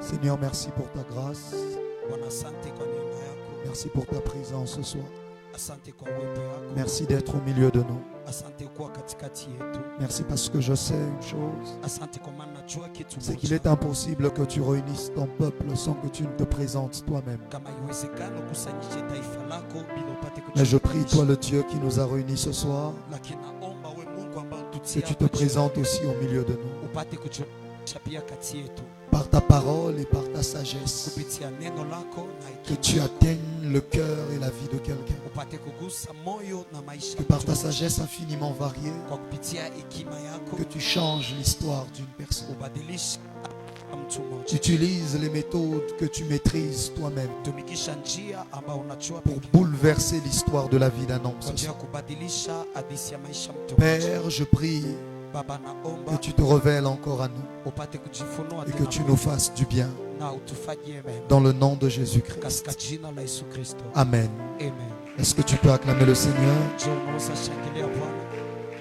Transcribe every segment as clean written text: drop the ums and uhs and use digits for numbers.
Seigneur, merci pour ta grâce. Merci pour ta présence ce soir. Merci d'être au milieu de nous. Merci parce que je sais une chose, c'est qu'il est impossible que tu réunisses ton peuple sans que tu ne te présentes toi-même. Mais je prie, toi le Dieu qui nous a réunis ce soir, que tu te présentes aussi au milieu de nous. Par ta parole et par ta sagesse, que tu atteignes le cœur et la vie de quelqu'un. Que par ta sagesse infiniment variée, que tu changes l'histoire d'une personne. Tu utilises les méthodes que tu maîtrises toi-même pour bouleverser l'histoire de la vie d'un homme. Père, je prie que tu te révèles encore à nous et que tu nous fasses du bien dans le nom de Jésus-Christ. Amen. Est-ce que tu peux acclamer le Seigneur?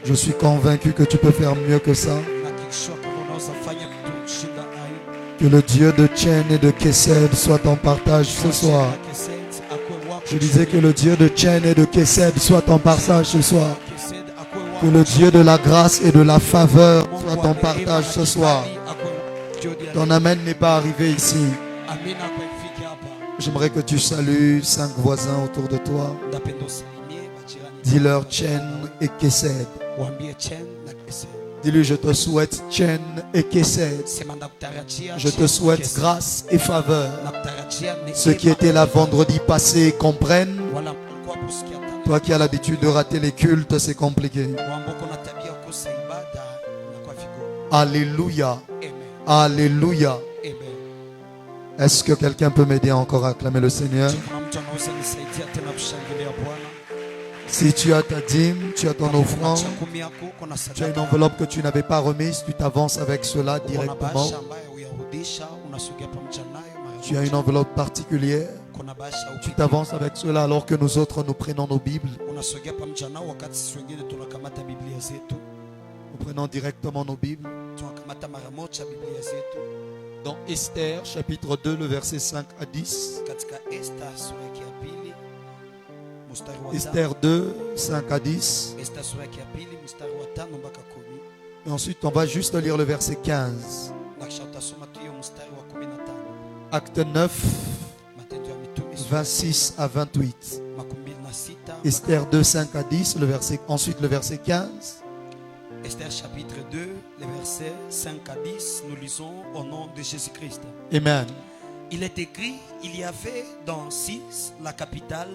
Je suis convaincu que tu peux faire mieux que ça. Que le Dieu de Tchen et de Kesed soit en partage ce soir. Je disais que le Dieu de Tchen et de Kesed soit en partage ce soir. Que le Dieu de la grâce et de la faveur soit en partage ce soir. Ton amen n'est pas arrivé ici. J'aimerais que tu salues 5 voisins autour de toi. Dis-leur Tchen et Kesed. Dis-lui, je te souhaite Tchen et Kesed. Je te souhaite grâce et faveur. Ceux qui étaient là vendredi passé comprennent. Toi qui as l'habitude de rater les cultes, c'est compliqué. Alléluia. Alléluia. Est-ce que quelqu'un peut m'aider encore à acclamer le Seigneur? Si tu as ta dîme, tu as ton offrande, tu as une enveloppe que tu n'avais pas remise, tu t'avances avec cela directement. Tu as une enveloppe particulière, tu t'avances avec cela alors que nous autres nous prenons nos Bibles. Nous prenons directement nos Bibles. Dans Esther, chapitre 2, le verset 5 à 10. Esther 2, 5 à 10. Et ensuite, on va juste lire le verset 15. Acte 9, 26 à 28. Esther 2, 5 à 10. Ensuite, le verset 15. Esther chapitre 2, les versets 5 à 10, nous lisons au nom de Jésus-Christ. Amen. Il est écrit, il y avait dans Cis, la capitale,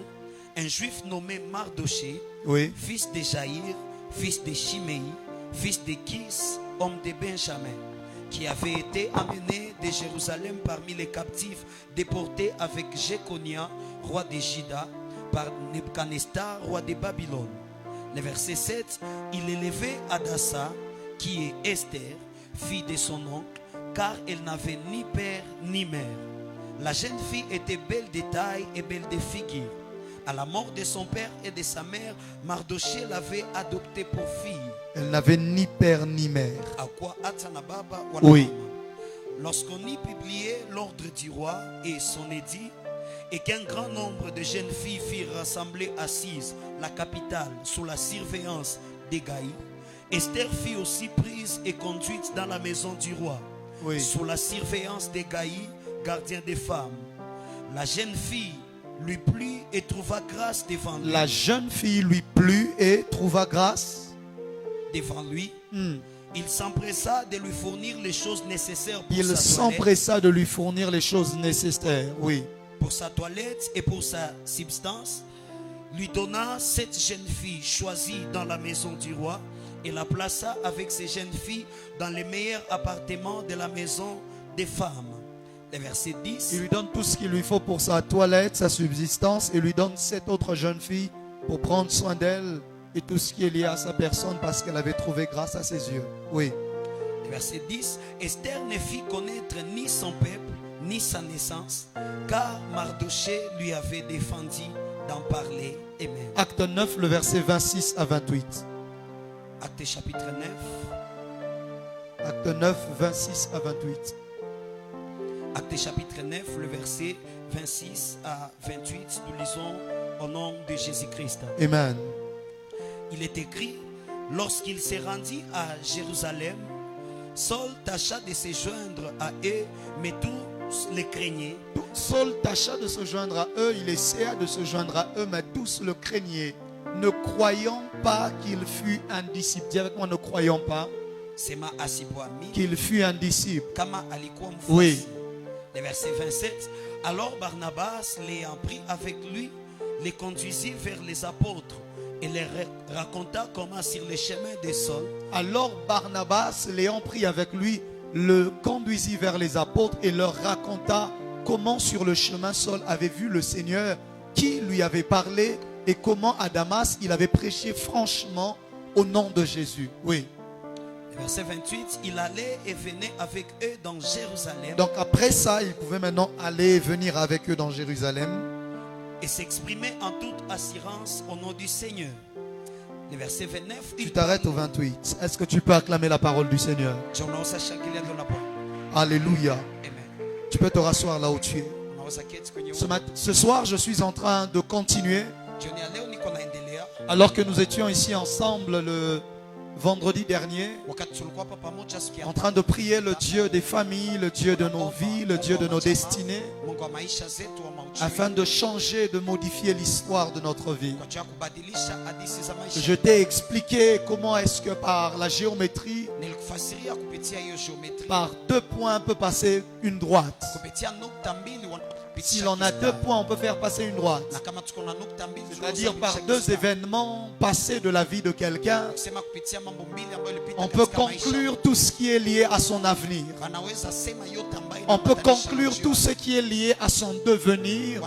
un juif nommé Mardoché, oui, fils de Jaïr, fils de Chiméi, fils de Kis, homme de Benjamin, qui avait été amené de Jérusalem parmi les captifs déportés avec Jéconia, roi de Juda, par Nebuchadnezzar, roi de Babylone. Le verset 7, il élevait Adassa, qui est Esther, fille de son oncle, car elle n'avait ni père ni mère. La jeune fille était belle de taille et belle de figure. À la mort de son père et de sa mère, Mardoché l'avait adoptée pour fille. Elle n'avait ni père ni mère. Oui. Lorsqu'on y publiait l'ordre du roi et son édit, et qu'un grand nombre de jeunes filles firent rassembler assises la capitale sous la surveillance d'Égaï, Esther fut aussi prise et conduite dans la maison du roi, oui, sous la surveillance d'Égaï, gardien des femmes. La jeune fille lui plut et trouva grâce devant lui. La jeune fille lui plut et trouva grâce devant lui. Il s'empressa de lui fournir les choses nécessaires pour Il sa s'empressa de lui fournir les choses nécessaires, oui, pour sa toilette et pour sa substance, lui donna 7 jeunes filles choisies dans la maison du roi et la plaça avec ces jeunes filles dans les meilleurs appartements de la maison des femmes. Le verset 10. il lui donne tout ce qu'il lui faut pour sa toilette, sa subsistance, et lui donne 7 autres jeunes filles pour prendre soin d'elles et tout ce qui est lié à sa personne parce qu'elle avait trouvé grâce à ses yeux. Oui. Verset 10. Esther ne fit connaître ni son peuple, ni sa naissance, car Mardoché lui avait défendu d'en parler. Amen. Acte 9, le verset 26 à 28. Acte chapitre 9. Acte 9, 26 à 28. Acte chapitre 9, le verset 26 à 28. Nous lisons au nom de Jésus-Christ. Amen. Il est écrit, lorsqu'il s'est rendu à Jérusalem, Saul tâcha de se joindre à eux, mais tous les craignaient. Saul tâcha de se joindre à eux, il essaya de se joindre à eux, mais tous le craignaient, ne croyant pas qu'il fût un disciple. Dis avec moi, ne croyons pas qu'il fût un disciple. Oui. Le verset 27. Alors Barnabas l'ayant pris avec lui, les conduisit vers les apôtres et les raconta comment sur les chemins de Saul. Alors Barnabas l'ayant pris avec lui, le conduisit vers les apôtres et leur raconta comment sur le chemin Saul avait vu le Seigneur qui lui avait parlé et comment à Damas il avait prêché franchement au nom de Jésus. Oui. Verset 28, il allait et venait avec eux dans Jérusalem. Donc après ça, il pouvait maintenant aller et venir avec eux dans Jérusalem. Et s'exprimer en toute assurance au nom du Seigneur. Le verset 29. Tu t'arrêtes au 28. Est-ce que tu peux acclamer la parole du Seigneur? Alléluia. Amen. Tu peux te rasseoir là où tu es. Ce soir, je suis en train de continuer. Alors que nous étions ici ensemble le vendredi dernier, en train de prier le Dieu des familles, le Dieu de nos vies, le Dieu de nos destinées, afin de changer, de modifier l'histoire de notre vie. Je t'ai expliqué comment est-ce que par la géométrie, par 2 points peut passer une droite. Si l'on a 2 points, on peut faire passer une droite. C'est-à-dire par 2 événements passés de la vie de quelqu'un, on peut conclure tout ce qui est lié à son avenir. On peut conclure tout ce qui est lié à son devenir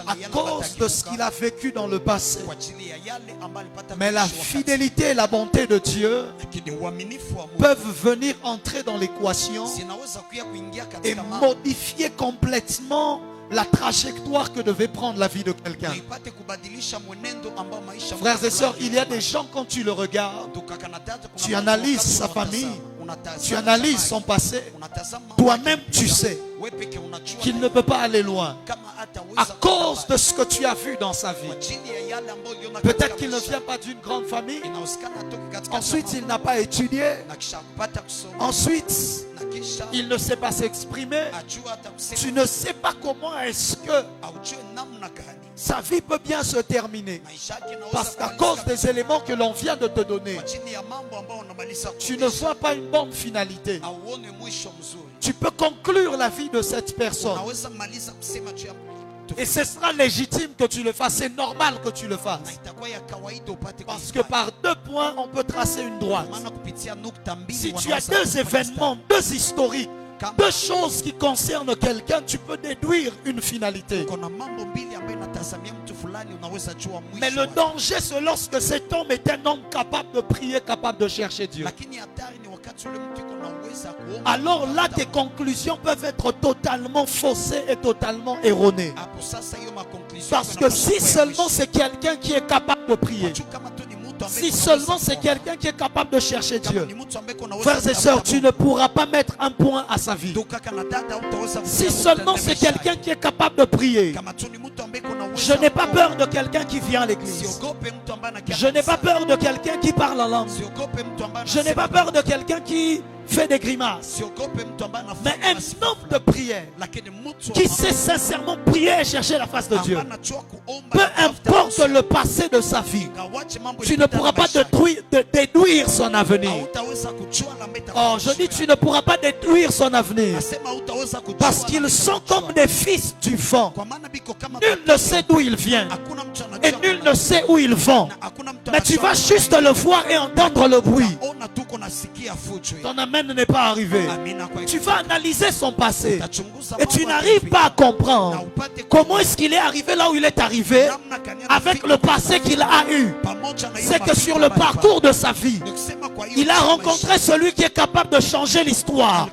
à cause de ce qu'il a vécu dans le passé. Mais la fidélité et la bonté de Dieu peuvent venir entrer dans l'équation et modifier complètement la trajectoire que devait prendre la vie de quelqu'un. Frères et sœurs, il y a des gens, quand tu le regardes, tu analyses sa famille, tu analyses son passé, toi-même tu sais qu'il ne peut pas aller loin à cause de ce que tu as vu dans sa vie. Peut-être qu'il ne vient pas d'une grande famille. Ensuite, il n'a pas étudié. Ensuite, il ne sait pas s'exprimer. Tu ne sais pas comment est-ce que sa vie peut bien se terminer. Parce qu'à cause des éléments que l'on vient de te donner, tu ne vois pas une bonne finalité. Tu peux conclure la vie de cette personne. Et ce sera légitime que tu le fasses. C'est normal que tu le fasses. Parce que par 2 points, on peut tracer une droite. Si tu as 2 événements, 2 historiques, 2 choses qui concernent quelqu'un, tu peux déduire une finalité. Mais le danger, c'est lorsque cet homme est un homme capable de prier, capable de chercher Dieu. Alors là, tes conclusions peuvent être totalement faussées et totalement erronées. Parce que si seulement c'est quelqu'un qui est capable de prier, si seulement c'est quelqu'un qui est capable de chercher Dieu, frères et sœurs, tu ne pourras pas mettre un point à sa vie. Si seulement c'est quelqu'un qui est capable de prier, je n'ai pas peur de quelqu'un qui vient à l'église. Je n'ai pas peur de quelqu'un qui parle en langue. Je n'ai pas peur de quelqu'un qui fait des grimaces. Mais un homme de prière qui sait sincèrement prier et chercher la face de Dieu, peu importe le passé de sa vie, tu ne pourras pas déduire son avenir. Oh, je dis tu ne pourras pas déduire son avenir. Parce qu'ils sont comme des fils du vent. Nul ne sait d'où il vient. Et nul ne sait où ils vont. Mais tu vas juste le voir et entendre le bruit. ton amen n'est pas arrivé. Tu vas analyser son passé et tu n'arrives pas à comprendre comment est-ce qu'il est arrivé là où il est arrivé avec le passé qu'il a eu. C'est que sur le parcours de sa vie, il a rencontré celui qui est capable de changer l'histoire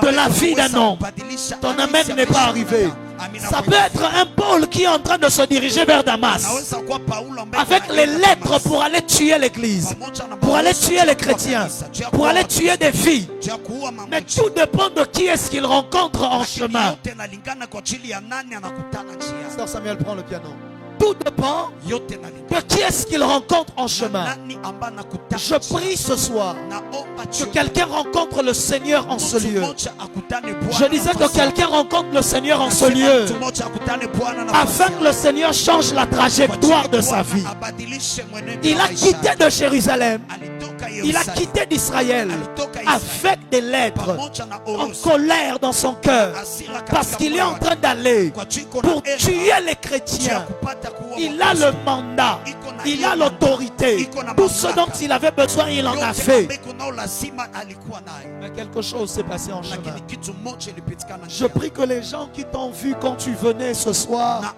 de la vie d'un homme. Ton amen n'est pas arrivé. Ça peut être un Paul qui est en train de se diriger vers Damas avec les lettres pour aller tuer l'église, pour aller tuer les chrétiens, pour aller tuer des filles. Mais tout dépend de qui est-ce qu'il rencontre en chemin. Sœur Samuel, prend le piano. Tout dépend de qui est-ce qu'il rencontre en chemin. Je prie ce soir que quelqu'un rencontre le Seigneur en ce lieu. Je disais que quelqu'un rencontre le Seigneur en ce lieu afin que le Seigneur change la trajectoire de sa vie. Il a quitté de Jérusalem. Il a quitté d'Israël avec des lettres en colère dans son cœur parce qu'il est en train d'aller pour tuer les chrétiens. Il a le mandat, il a l'autorité, tout ce dont il avait besoin, il en a fait. Mais quelque chose s'est passé en chemin. Je prie que les gens qui t'ont vu quand tu venais ce soir,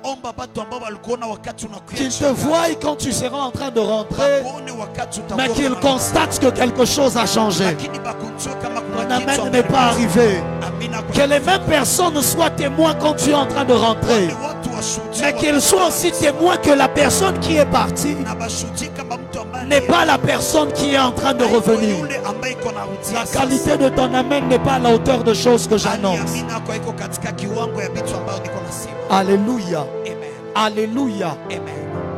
qu'ils te voient quand tu seras en train de rentrer, mais qu'ils constatent que quelque chose a changé. Mon amen n'est pas arrivé. Que les mêmes personnes soient témoins quand tu es en train de rentrer, mais qu'ils soient aussi témoins que la personne qui est partie n'est pas la personne qui est en train de revenir. La qualité de ton amen n'est pas à la hauteur de choses que j'annonce. Alléluia. Alléluia.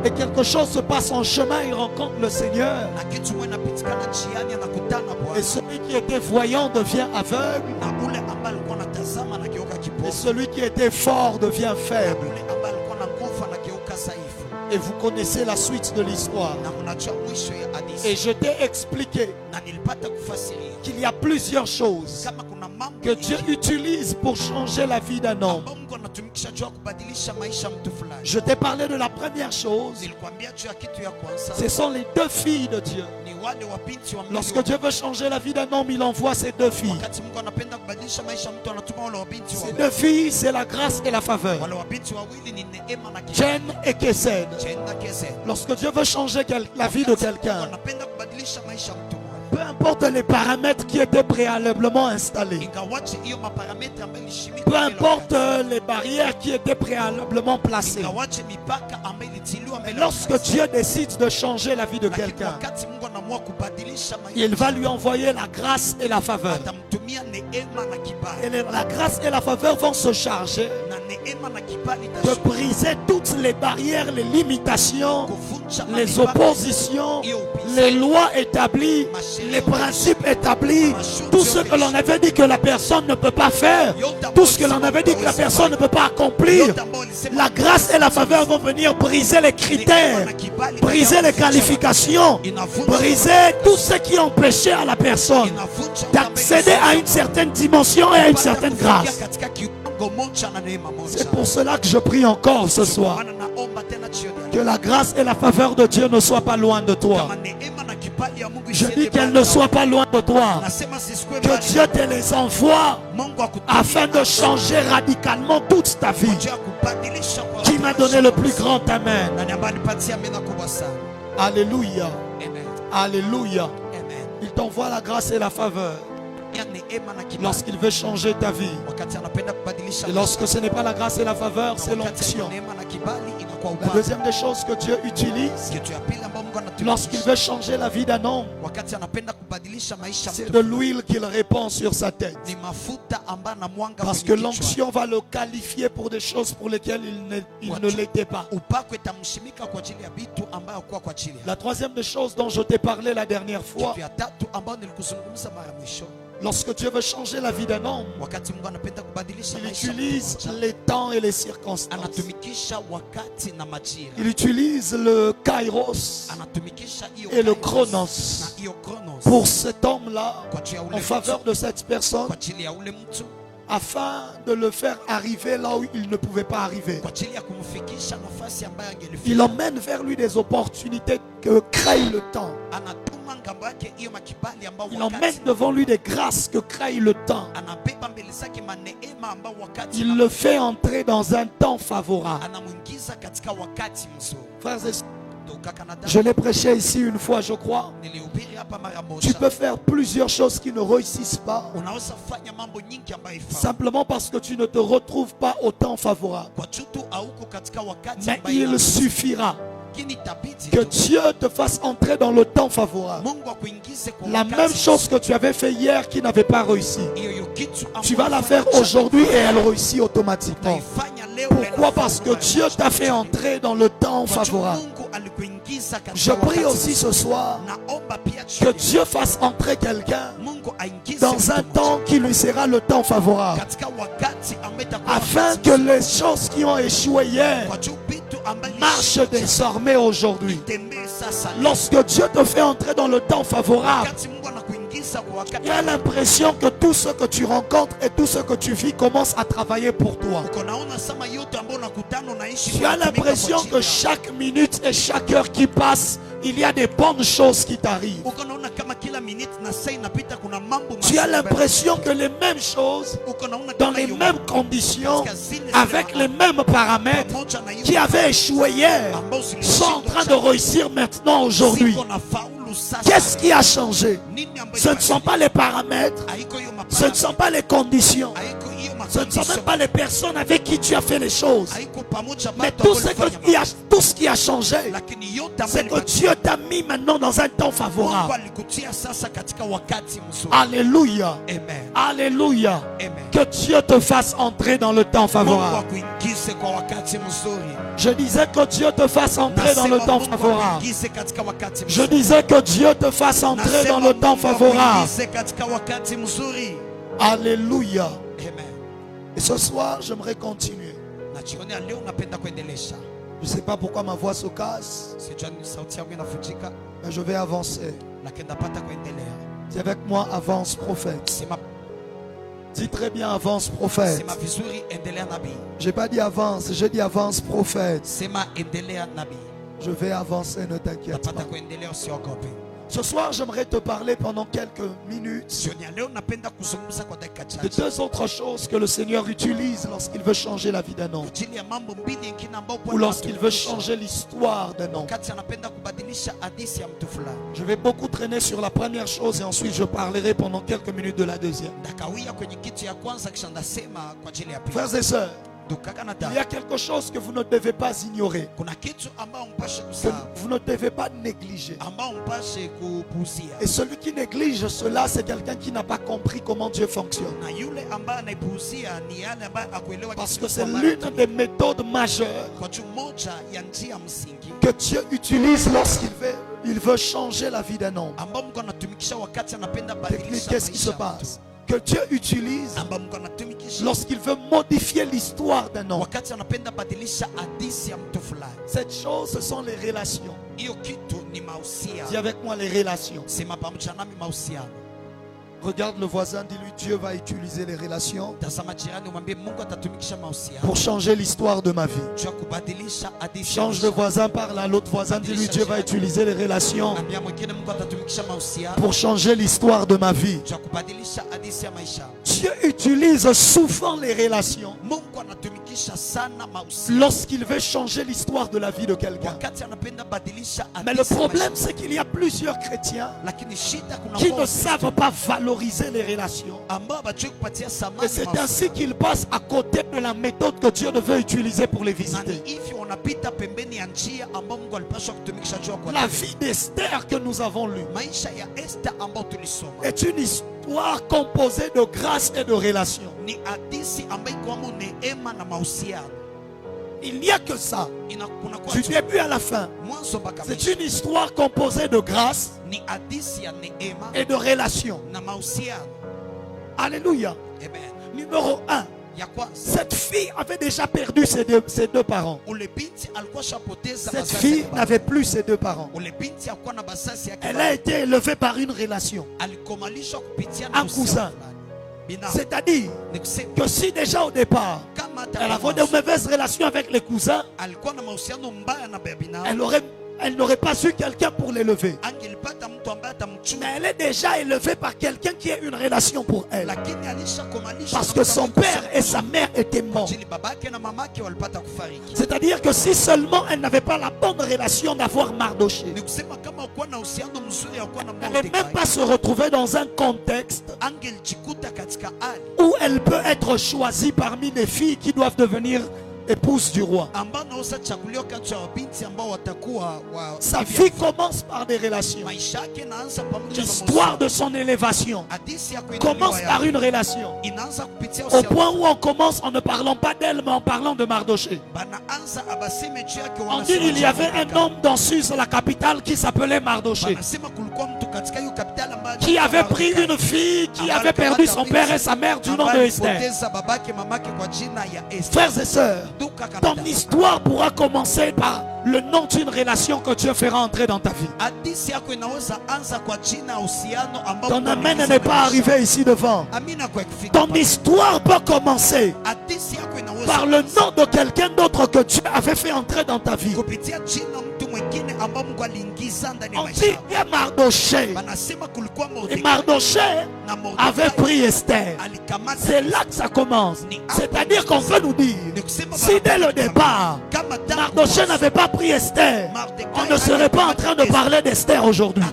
Et quelque chose se passe en chemin, il rencontre le Seigneur. Et celui qui était voyant devient aveugle. Et celui qui était fort devient faible. Et vous connaissez la suite de l'histoire. Et je t'ai expliqué qu'il y a plusieurs choses que Dieu utilise pour changer la vie d'un homme. Je t'ai parlé de la première chose. Ce sont les deux filles de Dieu. Lorsque Dieu veut changer la vie d'un homme, il envoie ces deux filles. Ces deux filles, c'est la grâce et la faveur. Jen et Kesed. Lorsque Dieu veut changer la vie de quelqu'un, peu importe les paramètres qui étaient préalablement installés, peu importe les barrières qui étaient préalablement placées, mais lorsque Dieu décide de changer la vie de quelqu'un, il va lui envoyer la grâce et la faveur. Et la grâce et la faveur vont se charger de briser toutes les barrières, les limitations, les oppositions, les lois établies, les principes établis, tout ce que l'on avait dit que la personne ne peut pas faire, tout ce que l'on avait dit que la personne ne peut pas accomplir. La grâce et la faveur vont venir briser les critères, briser les qualifications, briser tout ce qui empêchait à la personne d'accéder à une certaine dimension et à une certaine grâce. C'est pour cela que je prie encore ce soir que la grâce et la faveur de Dieu ne soient pas loin de toi. Je dis qu'elle ne soit pas loin de toi. Que Dieu te les envoie afin de changer radicalement toute ta vie. Qui m'a donné le plus grand amen. Alléluia. Alléluia. Il t'envoie la grâce et la faveur lorsqu'il veut changer ta vie. Et lorsque ce n'est pas la grâce et la faveur, c'est l'onction. La deuxième des choses que Dieu utilise lorsqu'il veut changer la vie d'un homme, c'est de l'huile qu'il répand sur sa tête. Parce que l'onction va le qualifier pour des choses pour lesquelles il ne l'était pas. La troisième des choses dont je t'ai parlé la dernière fois, lorsque Dieu veut changer la vie d'un homme, il utilise les temps et les circonstances. Il utilise le kairos et le chronos pour cet homme-là, en faveur de cette personne, afin de le faire arriver là où il ne pouvait pas arriver. Il emmène vers lui des opportunités que crée le temps. Il emmène devant lui des grâces que crée le temps. Il le fait entrer dans un temps favorable. Frères et sœurs, je l'ai prêché ici une fois, je crois. Tu peux faire plusieurs choses qui ne réussissent pas, simplement parce que tu ne te retrouves pas au temps favorable. Mais il suffira que Dieu te fasse entrer dans le temps favorable. La même chose que tu avais fait hier qui n'avait pas réussi, tu vas la faire aujourd'hui et elle réussit automatiquement. Pourquoi? Parce que Dieu t'a fait entrer dans le temps favorable. Je prie aussi ce soir que Dieu fasse entrer quelqu'un dans un temps qui lui sera le temps favorable, afin que les choses qui ont échoué hier marchent désormais aujourd'hui. Lorsque Dieu te fait entrer dans le temps favorable, il y a l'impression que tout ce que tu rencontres et tout ce que tu vis commence à travailler pour toi. Tu as l'impression que chaque minute et chaque heure qui passe, il y a des bonnes choses qui t'arrivent. Tu as l'impression que les mêmes choses, dans les mêmes conditions, avec les mêmes paramètres qui avaient échoué hier, sont en train de réussir maintenant aujourd'hui. Qu'est-ce qui a changé? Ce ne sont pas les paramètres, ce ne sont pas les conditions, ce ne sont même pas les personnes avec qui tu as fait les choses. Mais tout ce qui a changé, c'est que Dieu t'a mis maintenant dans un temps favorable. Alléluia. Alléluia. Que Dieu te fasse entrer dans le temps favorable. Je disais que Dieu te fasse entrer dans le temps favorable. Je disais que Dieu te fasse entrer dans le temps favorable. Alléluia. Et ce soir, j'aimerais continuer. Je ne sais pas pourquoi ma voix se casse, mais je vais avancer. Dis avec moi, avance prophète. Dis très bien, avance prophète. J'ai pas dit avance, j'ai dit avance prophète. Je vais avancer, ne t'inquiète pas. Ce soir, j'aimerais te parler pendant quelques minutes de deux autres choses que le Seigneur utilise lorsqu'il veut changer la vie d'un homme, ou lorsqu'il veut changer l'histoire d'un homme. Je vais beaucoup traîner sur la première chose et ensuite je parlerai pendant quelques minutes de la deuxième. Frères et sœurs, il y a quelque chose que vous ne devez pas ignorer, que vous ne devez pas négliger. Et celui qui néglige cela, c'est quelqu'un qui n'a pas compris comment Dieu fonctionne. Parce que c'est l'une des méthodes majeures que Dieu utilise lorsqu'il veut changer la vie d'un homme. Qu'est-ce qui se passe? Que Dieu utilise lorsqu'il veut modifier l'histoire d'un homme. Cette chose, ce sont les relations. Dis avec moi, les relations. Regarde le voisin, dis-lui, Dieu va utiliser les relations pour changer l'histoire de ma vie. Change de voisin, parle à l'autre voisin, dis-lui, Dieu va utiliser les relations pour changer l'histoire de ma vie. Dieu utilise souvent les relations lorsqu'il veut changer l'histoire de la vie de quelqu'un. Mais le problème, c'est qu'il y a plusieurs chrétiens qui ne savent pas valoriser les relations. Et c'est ainsi qu'ils passent à côté de la méthode que Dieu veut utiliser pour les visiter. La vie d'Esther que nous avons lue est une histoire composée de grâce et de relations. Il n'y a que ça, du début à la fin. C'est une histoire composée de grâce et de relations. Alléluia. Numéro 1. Cette fille avait déjà perdu ses deux parents. Cette fille n'avait plus ses deux parents. Elle a été élevée par une relation, un cousin. C'est-à-dire que si déjà au départ elle avait de mauvaises relations avec les cousins, elle n'aurait pas su quelqu'un pour l'élever. Mais elle est déjà élevée par quelqu'un qui a une relation pour elle. Parce que son père et sa mère étaient morts. C'est-à-dire que si seulement elle n'avait pas la bonne relation d'avoir Mardoché, elle ne peut même pas se retrouver dans un contexte où elle peut être choisie parmi les filles qui doivent devenir épouse du roi. Sa vie commence par des relations. L'histoire de son élévation commence par une relation. Au point où on commence en ne parlant pas d'elle, mais en parlant de Mardoché. On dit qu'il y avait un homme dans Suse, la capitale, qui s'appelait Mardoché, qui avait pris une fille qui avait perdu son père et sa mère du nom de Esther. Frères et sœurs, ton histoire pourra commencer par le nom d'une relation que Dieu fera entrer dans ta vie. Ton amen n'est pas arrivé ici devant. Ton histoire peut commencer par le nom de quelqu'un d'autre que Dieu avait fait entrer dans ta vie. On dit il y a Mardoché. Et Mardoché avait pris Esther. C'est là que ça commence. C'est-à-dire qu'on veut nous dire, si dès le départ Mardoché n'avait pas pris Esther, on ne serait pas en train de parler d'Esther aujourd'hui.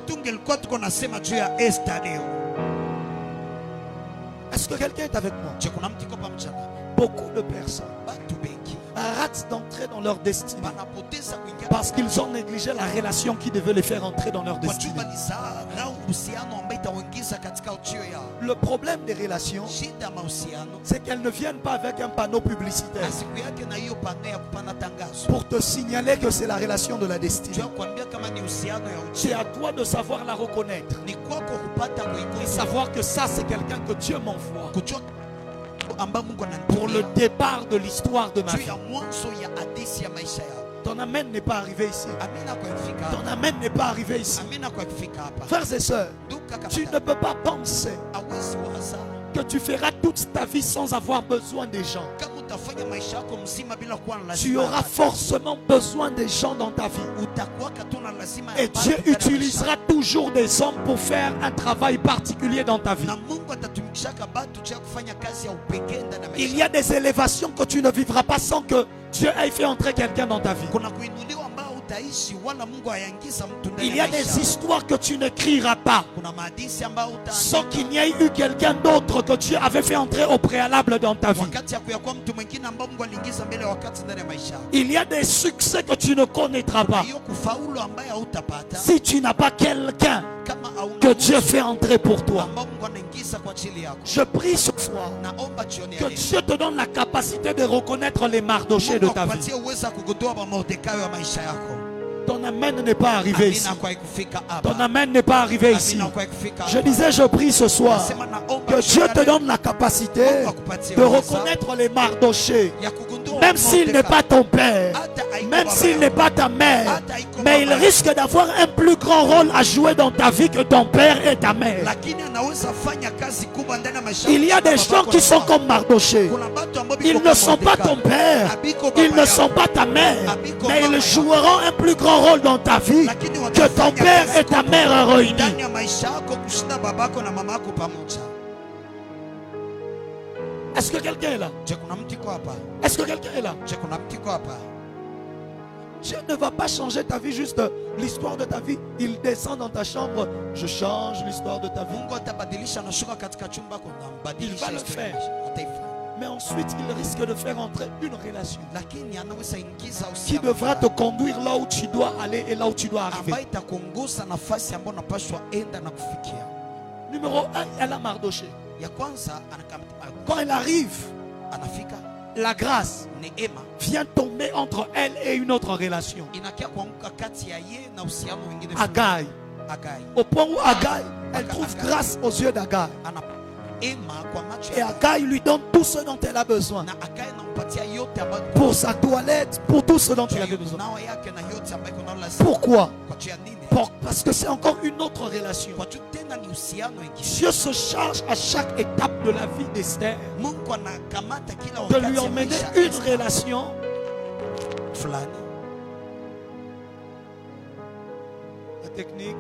Est-ce que quelqu'un est avec moi? Beaucoup de personnes ratent d'entrer dans leur destinée parce qu'ils ont négligé la relation qui devait les faire entrer dans leur destinée. Le problème des relations, c'est qu'elles ne viennent pas avec un panneau publicitaire pour te signaler que c'est la relation de la destinée. C'est à toi de savoir la reconnaître et savoir que ça, c'est quelqu'un que Dieu m'envoie pour le départ de l'histoire de ma vie. Ton amen n'est pas arrivé ici. Ton amen n'est pas arrivé ici. Frères et sœurs, tu ne peux pas penser que tu feras toute ta vie sans avoir besoin des gens. Tu auras forcément besoin des gens dans ta vie. Et Dieu utilisera toujours des hommes pour faire un travail particulier dans ta vie. Il y a des élévations que tu ne vivras pas sans que Dieu ait fait entrer quelqu'un dans ta vie. Il y a des histoires que tu n'écriras pas sans qu'il n'y ait eu quelqu'un d'autre que Dieu avait fait entrer au préalable dans ta vie. Il y a des succès que tu ne connaîtras pas si tu n'as pas quelqu'un que Dieu fait entrer pour toi. Je prie ce soir que Dieu te donne la capacité de reconnaître les Mardochés de ta vie. Ton amen n'est pas arrivé ici. Ton amen n'est pas arrivé ici. Je disais, je prie ce soir que Dieu te donne la capacité de reconnaître les Mardochés. Même s'il n'est pas ton père, même s'il n'est pas ta mère, mais il risque d'avoir un plus grand rôle à jouer dans ta vie que ton père et ta mère. Il y a des gens qui sont comme Mardoché. Ils ne sont pas ton père, ils ne sont pas ta mère, mais ils joueront un plus grand rôle dans ta vie que ton père et ta mère réunis. Est-ce que quelqu'un est là? Est-ce que quelqu'un est là? Dieu ne va pas changer ta vie, juste l'histoire de ta vie. Il descend dans ta chambre, je change l'histoire de ta vie. Il va le faire. Mais ensuite, il risque de faire entrer une relation qui devra te conduire là où tu dois aller et là où tu dois arriver. Numéro 1, elle a Mardoché. Quand elle arrive, la grâce vient tomber entre elle et une autre relation. Agai. Au point où Agai, elle trouve grâce aux yeux d'Agai. Et Agai lui donne tout ce dont elle a besoin. Pour sa toilette, pour tout ce dont elle avait besoin. Pourquoi? Parce que c'est encore une autre relation. Dieu se charge à chaque étape de la vie d'Esther de lui emmener une relation. La technique,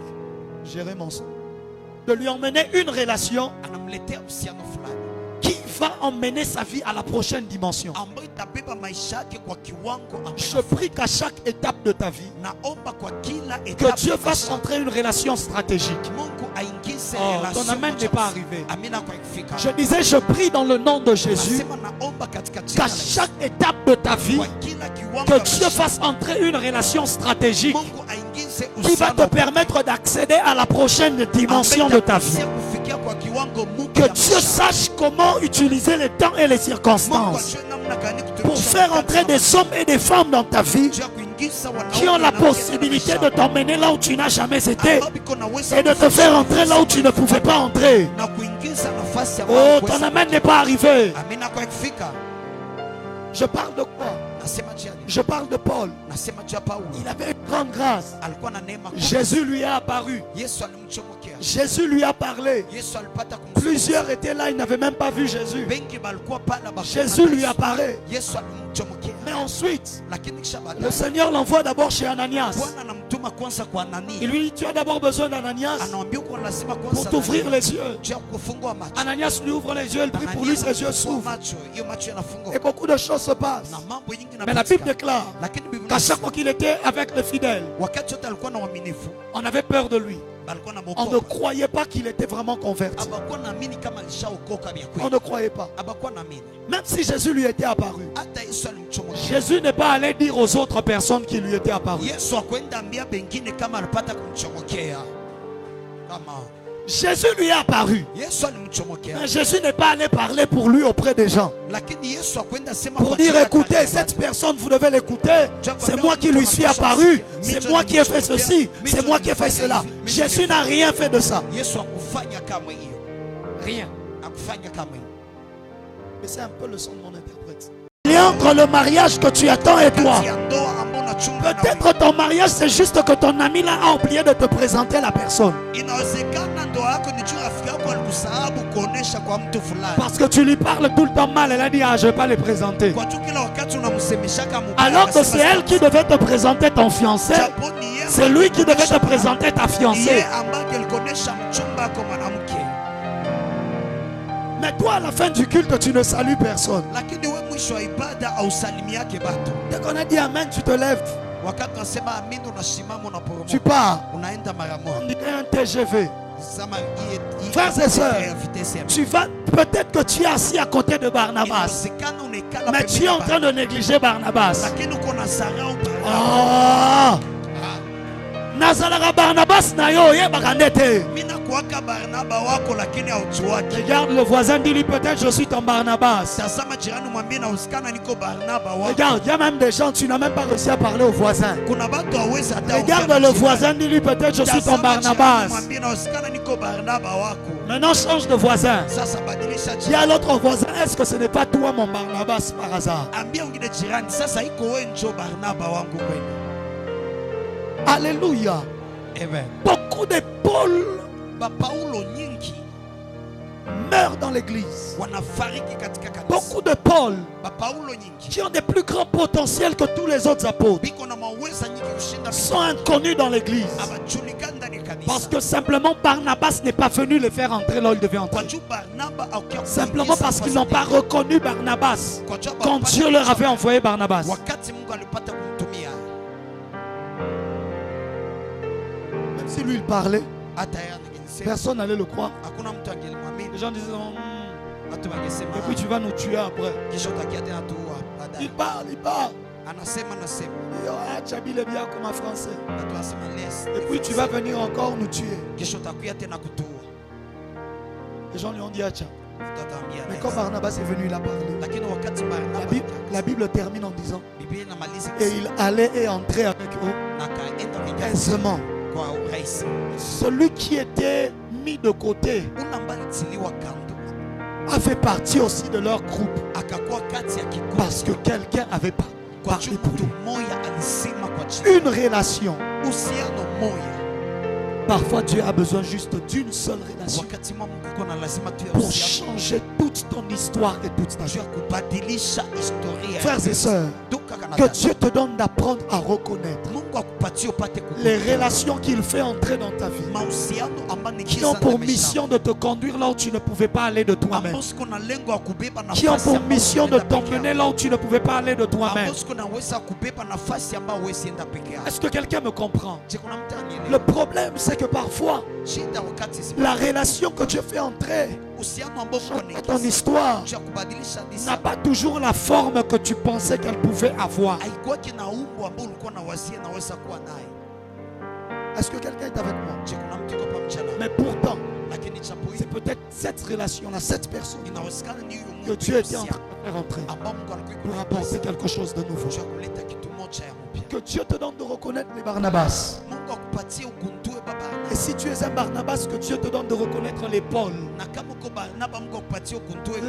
gérer mon son. de lui emmener une relation qui va emmener sa vie à la prochaine dimension. Je prie qu'à chaque étape de ta vie, que Dieu fasse entrer une relation stratégique. Oh, ton amen n'est pas arrivé. Je disais, je prie dans le nom de Jésus qu'à chaque étape de ta vie, que Dieu fasse entrer une relation stratégique qui va te permettre d'accéder à la prochaine dimension de ta vie. Que Dieu sache comment utiliser les temps et les circonstances pour faire entrer des hommes et des femmes dans ta vie qui ont la possibilité de t'emmener là où tu n'as jamais été et de te faire entrer là où tu ne pouvais pas entrer. Oh, ton amen n'est pas arrivé. Je parle de quoi? Je parle de Paul. Il avait une grande grâce. Jésus lui est apparu. Jésus lui a parlé. Plusieurs étaient là, ils n'avaient même pas vu Jésus. Jésus lui apparaît. Mais ensuite, le Seigneur l'envoie d'abord chez Ananias. Il lui dit, tu as d'abord besoin d'Ananias pour t'ouvrir les yeux. Ananias lui ouvre les yeux, il prie pour lui, ses yeux s'ouvrent. Et beaucoup de choses se passent. Mais la Bible déclare qu'à chaque fois qu'il était avec les fidèles, on avait peur de lui. On ne croyait pas qu'il était vraiment converti. On ne croyait pas. Même si Jésus lui était apparu, Jésus n'est pas allé dire aux autres personnes qui lui étaient apparues. Jésus lui est apparu. Mais Jésus n'est pas allé parler pour lui auprès des gens. Pour dire, écoutez, cette personne, vous devez l'écouter. C'est moi qui lui suis apparu. C'est moi qui ai fait ceci. C'est moi qui ai fait cela. Jésus n'a rien fait de ça. Rien. Mais c'est un peu le son de mon interprète. Il y a entre le mariage que tu attends et toi. Peut-être ton mariage, c'est juste que ton ami là a oublié de te présenter la personne. Parce que tu lui parles tout le temps mal. Elle a dit, ah, je ne vais pas les présenter. Alors que c'est elle qui devait te présenter ton fiancé. C'est lui qui devait te présenter ta fiancée. Mais toi, à la fin du culte, tu ne salues personne. Dès qu'on a dit amen, tu te lèves. Tu pars. On dit un TGV. Frères et sœurs, tu vas, peut-être que tu es assis à côté de Barnabas, mais tu es en train de négliger Barnabas. Oh! Nazalara Barnabas na yo ye bakandete. Regarde le voisin, dis-lui peut-être je suis ton Barnabas. Regarde, il y a même des gens, tu n'as même pas réussi à parler au voisin. Regarde le voisin, dis-lui peut-être je suis ton Barnabas. Maintenant change de voisin. Dis à l'autre voisin, est-ce que ce n'est pas toi mon Barnabas par hasard? Alléluia. Amen. Beaucoup de Paul meurent dans l'église. Beaucoup de Paul qui ont des plus grands potentiels que tous les autres apôtres sont inconnus dans l'église. Parce que simplement Barnabas n'est pas venu les faire entrer là où il devait entrer. Simplement parce qu'ils n'ont pas reconnu Barnabas quand Dieu leur avait envoyé Barnabas. Si lui il parlait, personne n'allait le croire. Les gens disaient et puis tu vas nous tuer après. Il parle, il parle. Tu habilles bien comme un Français. Et puis tu vas venir encore nous tuer. Les gens lui ont dit tiens. Mais quand Barnabas est venu, il a parlé. La Bible termine en disant et il allait et entrait avec eux aisément. Celui qui était mis de côté a fait partie aussi de leur groupe parce que quelqu'un avait parlé pour lui. Une relation. Parfois Dieu a besoin juste d'une seule relation pour changer toute ton histoire et toute ta vie. Frères et sœurs, que Dieu te donne d'apprendre à reconnaître les relations qu'il fait entrer dans ta vie, qui ont pour mission de te conduire là où tu ne pouvais pas aller de toi-même, qui ont pour mission de t'emmener là où tu ne pouvais pas aller de toi-même. Est-ce que quelqu'un me comprend? Le problème, c'est que parfois, la relation que Dieu fait entrer dans ton histoire n'a pas toujours la forme que tu pensais qu'elle pouvait avoir. Est-ce que quelqu'un est avec moi? Mais pourtant, c'est peut-être cette relation-là, cette personne que Dieu était en train de faire entrer pour apporter quelque chose de nouveau. Que Dieu te donne de reconnaître les Barnabas. Et si tu es un Barnabas, que Dieu te donne de reconnaître les Paul,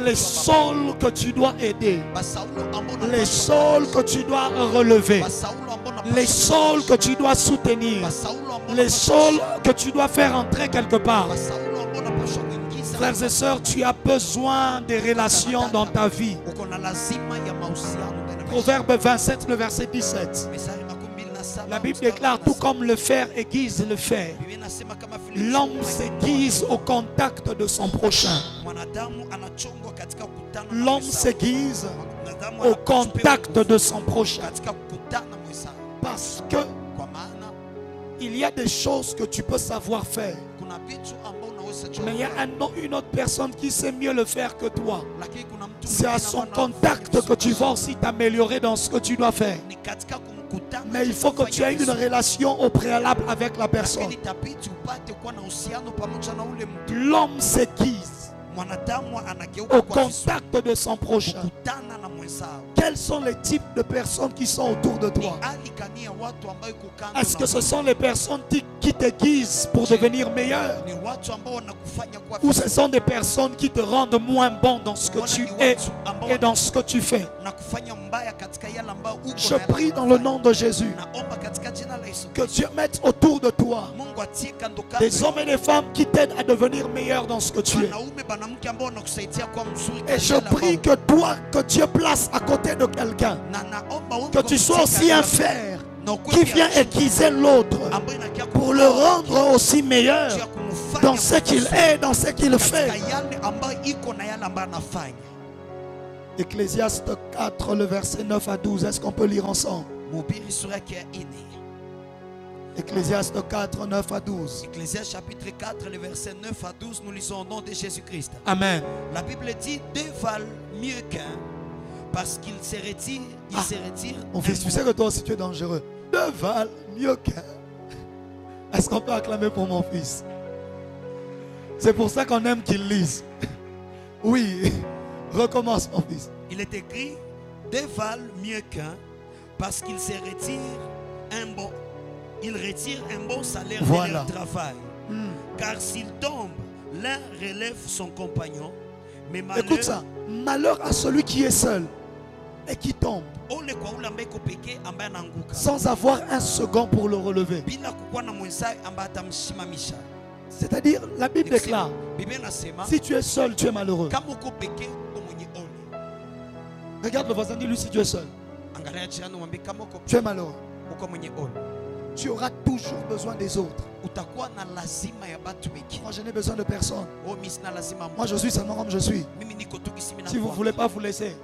les Sauls que tu dois aider, les Sauls que tu dois relever, les Sauls que tu dois soutenir, les Sauls que tu dois faire entrer quelque part. Frères et sœurs, tu as besoin des relations dans ta vie. Proverbe 27, le verset 17. La Bible déclare: tout comme le fer aiguise le fer, l'homme s'aiguise au contact de son prochain. L'homme s'aiguise au contact de son prochain. Parce que il y a des choses que tu peux savoir faire, mais il y a une autre personne qui sait mieux le faire que toi. C'est à son contact que tu vas aussi t'améliorer dans ce que tu dois faire. Mais il faut que tu aies une relation au préalable avec la personne. L'homme s'aiguise au contact de son prochain. Quels sont les types de personnes qui sont autour de toi? Est-ce que ce sont les personnes qui t'aiguisent pour devenir meilleur? Ou ce sont des personnes qui te rendent moins bon dans ce que tu es et dans ce que tu fais? Je prie dans le nom de Jésus que Dieu mette autour de toi des hommes et des femmes qui t'aident à devenir meilleur dans ce que tu es. Et je prie que toi, que Dieu place à côté de quelqu'un, que tu sois aussi un fer qui vient aiguiser l'autre pour le rendre aussi meilleur dans ce qu'il est, dans ce qu'il fait. Ecclésiaste 4, le verset 9 à 12. Est-ce qu'on peut lire ensemble? Ecclésiaste 4, 9 à 12. Ecclésiaste chapitre 4, le verset 9 à 12, nous lisons au nom de Jésus-Christ. Amen. La Bible dit: deux valent mieux qu'un, parce qu'il se retire. Se retire. Mon fils, tu sais que toi aussi tu es dangereux. Deux valent mieux qu'un. Est-ce qu'on peut acclamer pour mon fils? C'est pour ça qu'on aime qu'il lise. Oui. Recommence, mon fils. Il est écrit: deux valent mieux qu'un, parce qu'il se retire un bon. Il retire un bon salaire de leur travail. Car s'il tombe, l'un relève son compagnon. Mais malheur, écoute ça. Malheur à celui qui est seul et qui tombe sans avoir un second pour le relever. C'est-à-dire, la Bible déclare: si tu es seul, tu es malheureux. Regarde le voisin, dis-lui: si tu es seul, tu es malheureux. Tu auras toujours besoin des autres. Moi, je n'ai besoin de personne. Moi, je suis seulement comme je suis. Si vous ne voulez pas vous laisser,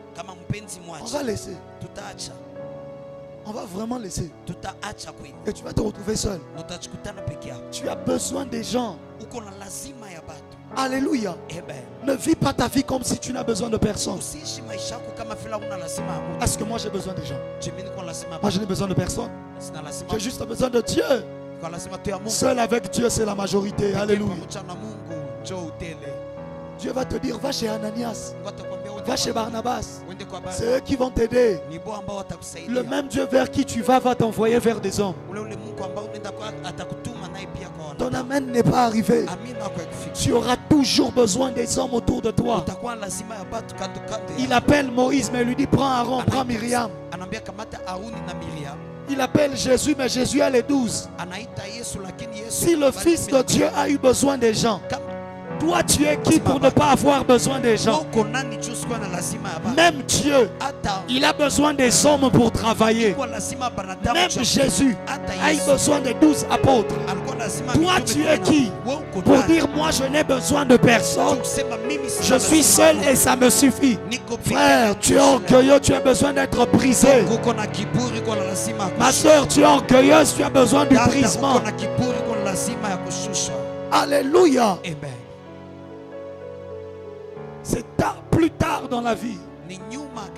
on va laisser. On va vraiment laisser. Et tu vas te retrouver seul. Tu as besoin des gens. Alléluia. Ne vis pas ta vie comme si tu n'as besoin de personne. Est-ce que moi j'ai besoin des gens? Moi je n'ai besoin de personne. J'ai juste besoin de Dieu. Seul avec Dieu c'est la majorité. Alléluia. Dieu va te dire: va chez Ananias, va chez Barnabas. C'est eux qui vont t'aider. Le même Dieu vers qui tu vas t'envoyer vers des hommes. Ton amen n'est pas arrivé. Tu auras toujours besoin des hommes autour de toi. Il appelle Moïse, mais il lui dit: prends Aaron, prends Myriam. Il appelle Jésus, mais Jésus a les 12. Si le Fils de Dieu a eu besoin des gens, Toi, tu es qui pour ne pas avoir besoin des gens? Même Dieu, il a besoin des hommes pour travailler. Même Jésus a eu besoin des 12 apôtres. Toi, tu es qui pour dire moi je n'ai besoin de personne? Je suis seul et ça me suffit. Frère, tu es orgueilleux, tu as besoin d'être brisé. Ma soeur, tu es orgueilleuse, tu as besoin du brisement. Alléluia. C'est plus tard dans la vie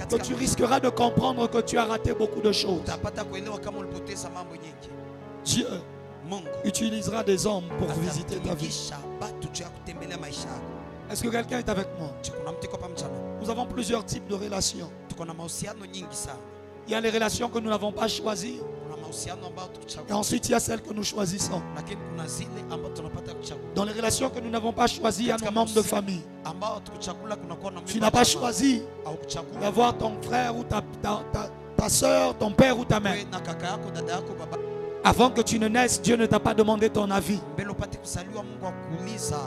que tu risqueras de comprendre que tu as raté beaucoup de choses. Dieu utilisera des hommes pour visiter ta vie. Est-ce que quelqu'un est avec moi? Nous avons plusieurs types de relations. Il y a les relations que nous n'avons pas choisies. Et ensuite, il y a celles que nous choisissons. Dans les relations que nous n'avons pas choisies, il y a nos membres de famille. Tu n'as pas choisi d'avoir ton frère ou ta soeur, ton père ou ta mère. Avant que tu ne naisses, Dieu ne t'a pas demandé ton avis.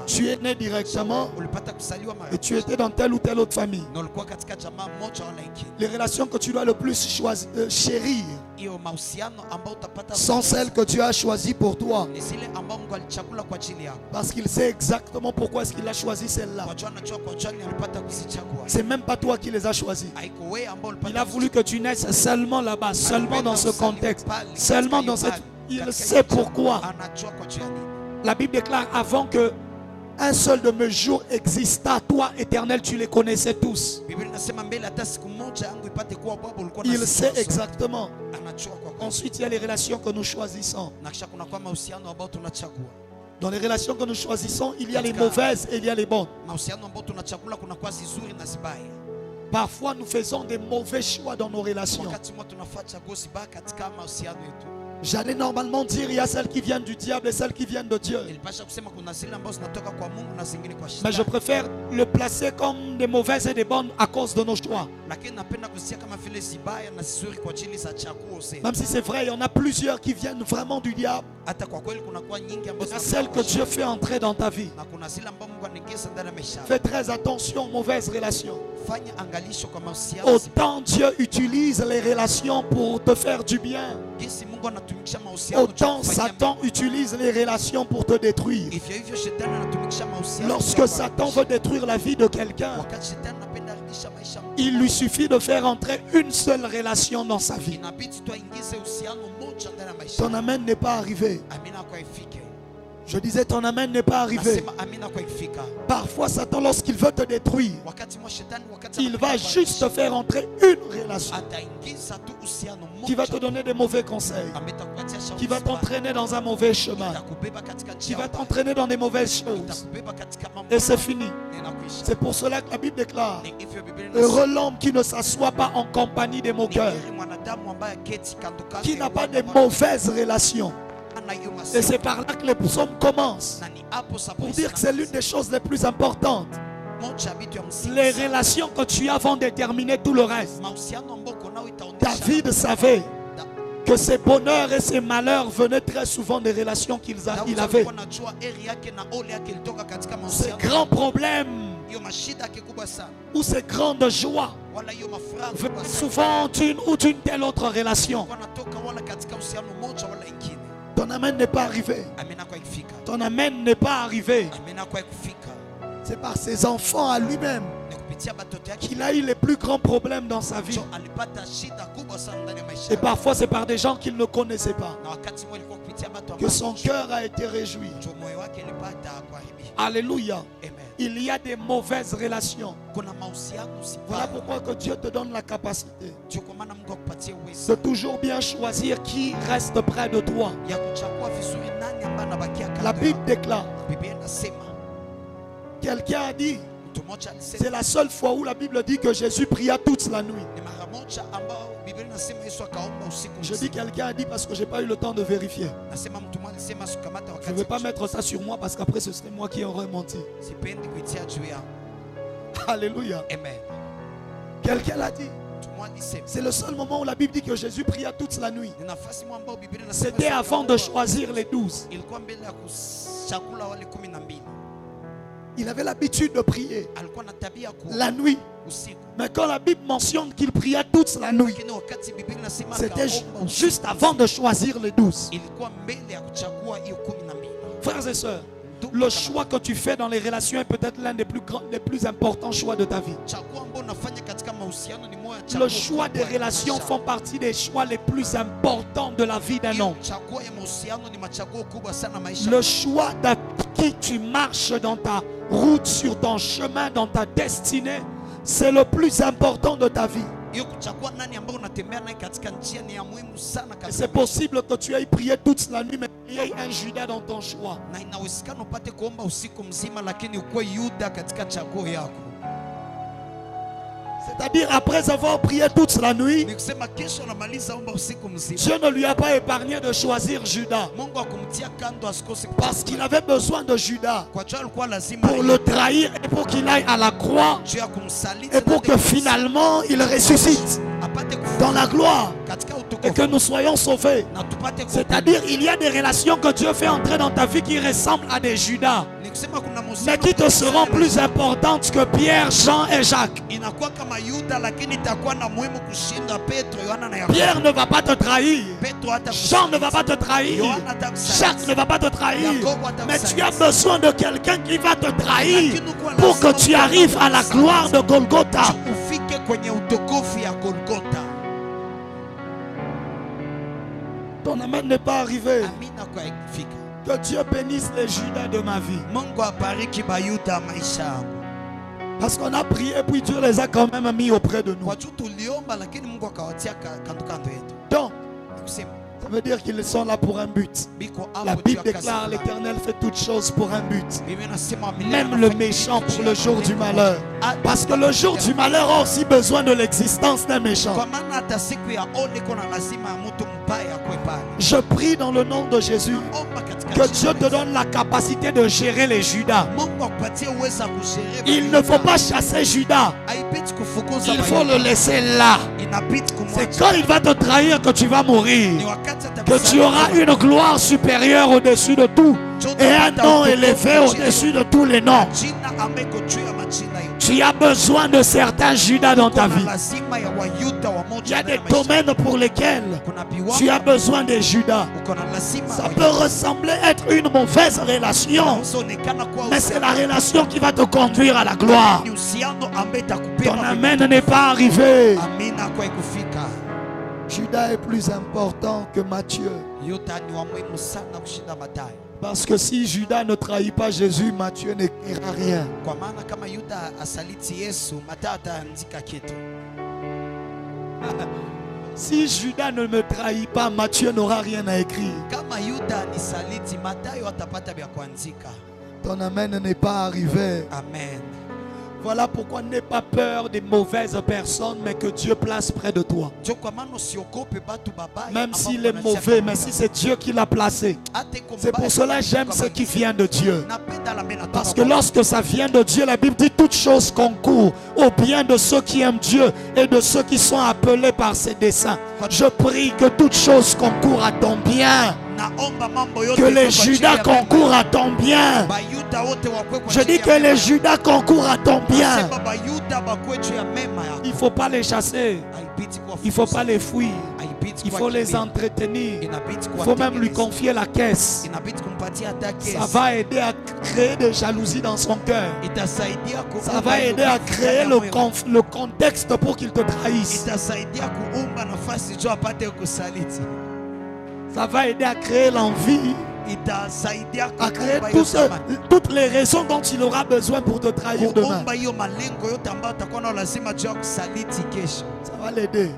Tu es né directement et tu étais dans telle ou telle autre famille. Les relations que tu dois le plus chérir sont celles que Dieu a choisies pour toi. Parce qu'il sait exactement pourquoi est-ce qu'il a choisi celles-là. C'est même pas toi qui les as choisies. Il a voulu que tu naisses seulement là-bas, seulement dans ce contexte, seulement dans cette... Il sait pourquoi. La Bible déclare avant que un seul de mes jours exista, toi éternel, tu les connaissais tous. Il sait exactement. Ensuite, il y a les relations que nous choisissons. Dans les relations que nous choisissons, il y a les mauvaises et il y a les bonnes. Parfois, nous faisons des mauvais choix dans nos relations. J'allais normalement dire il y a celles qui viennent du diable et celles qui viennent de Dieu. Mais je préfère le placer comme des mauvaises et des bonnes à cause de nos choix. Même si c'est vrai, il y en a plusieurs qui viennent vraiment du diable. Il y a celles que Dieu fait entrer dans ta vie. Fais très attention aux mauvaises relations. Autant Dieu utilise les relations pour te faire du bien, autant Satan utilise les relations pour te détruire. Lorsque Satan veut détruire la vie de quelqu'un, il lui suffit de faire entrer une seule relation dans sa vie. Ton amen n'est pas arrivé. Je disais ton amen n'est pas arrivé. Parfois Satan, lorsqu'il veut te détruire, il va juste te faire entrer une relation qui va te donner des mauvais conseils, qui va t'entraîner dans un mauvais chemin, qui va t'entraîner dans des mauvaises choses. Et c'est fini. C'est pour cela que la Bible déclare: heureux l'homme qui ne s'assoit pas en compagnie des moqueurs, qui n'a pas de mauvaises relations. Et c'est par là que les psaumes commencent pour dire que c'est l'une des choses les plus importantes. Les relations que tu as vont déterminer tout le reste. David savait que ses bonheurs et ses malheurs venaient très souvent des relations qu'il avait. Ses grands problèmes ou ses grandes joies venaient souvent d'une telle autre relation. Ton amen n'est pas arrivé. Ton amen n'est pas arrivé. C'est par ses enfants à lui-même qu'il a eu les plus grands problèmes dans sa vie. Et parfois c'est par des gens qu'il ne connaissait pas que son cœur a été réjoui. Alléluia. Il y a des mauvaises relations. Voilà pourquoi que Dieu te donne la capacité de toujours bien choisir qui reste près de toi. La Bible déclare, quelqu'un a dit, c'est la seule fois où la Bible dit que Jésus pria toute la nuit. Je dis quelqu'un a dit parce que je n'ai pas eu le temps de vérifier. Je ne vais pas mettre ça sur moi parce qu'après ce serait moi qui aurais menti. Alléluia. Quelqu'un l'a dit. C'est le seul moment où la Bible dit que Jésus pria toute la nuit. C'était avant de choisir les 12. Il avait l'habitude de prier la nuit. Mais quand la Bible mentionne qu'il priait toute la nuit, c'était juste avant de choisir les 12. Frères et sœurs, le choix que tu fais dans les relations est peut-être l'un des plus grands, des plus importants choix de ta vie. Le choix des relations font partie des choix les plus importants de la vie d'un homme. Le choix de qui tu marches dans ta route, sur ton chemin, dans ta destinée, c'est le plus important de ta vie. C'est possible que tu aies prié toute la nuit, mais il y ait un Judas dans ton choix. C'est-à-dire, après avoir prié toute la nuit, Dieu ne lui a pas épargné de choisir Judas. Parce qu'il avait besoin de Judas pour le trahir et pour qu'il aille à la croix et pour que finalement il ressuscite dans la gloire et que nous soyons sauvés. C'est-à-dire, il y a des relations que Dieu fait entrer dans ta vie qui ressemblent à des Judas, mais qui te seront plus importantes que Pierre, Jean et Jacques. Pierre ne va pas te trahir, Jean ne va pas te trahir, Jacques ne va pas te trahir, mais tu as besoin de quelqu'un qui va te trahir pour que tu arrives à la gloire de Golgotha. Ton amen n'est pas arrivé. Que Dieu bénisse les Judas de ma vie. Parce qu'on a prié et puis Dieu les a quand même mis auprès de nous. Donc, ça veut dire qu'ils sont là pour un but. La Bible déclare: l'Éternel fait toutes choses pour un but. Même le méchant pour le jour du malheur. Parce que le jour du malheur a aussi besoin de l'existence d'un méchant. Je prie dans le nom de Jésus que Dieu te donne la capacité de gérer les Judas. Il ne faut pas chasser Judas. Il faut le laisser là. C'est quand il va te trahir que tu vas mourir. Que tu auras une gloire supérieure au-dessus de tout. Et un nom élevé au-dessus de tous les noms. Tu as besoin de certains Judas dans ta vie. Il y a des domaines pour lesquels tu as besoin des Judas. Ça peut ressembler être une mauvaise relation, mais c'est la relation qui va te conduire à la gloire. Ton amen n'est pas arrivé. Judas est plus important que Matthieu. Parce que si Judas ne trahit pas Jésus, Matthieu n'écrira rien. Si Judas ne me trahit pas, Matthieu n'aura rien à écrire. Ton amen n'est pas arrivé. Amen. Voilà pourquoi n'aie pas peur des mauvaises personnes, mais que Dieu place près de toi. Même s'il est mauvais, mais si c'est Dieu qui l'a placé. C'est pour cela que j'aime ce qui vient de Dieu. Parce que lorsque ça vient de Dieu, la Bible dit toutes choses concourent au bien de ceux qui aiment Dieu et de ceux qui sont appelés par ses desseins. Je prie que toutes choses concourent à ton bien. Que les Judas concourent à ton bien. Je dis que les Judas concourent à ton bien. Il ne faut pas les chasser. Il ne faut pas les fuir. Il faut les entretenir. Il faut même lui confier la caisse. Ça va aider à créer des jalousies dans son cœur. Ça va aider à créer le contexte pour qu'il te trahisse. Ça va aider à créer l'envie, à créer toutes les raisons dont il aura besoin pour te trahir demain. Ça va l'aider.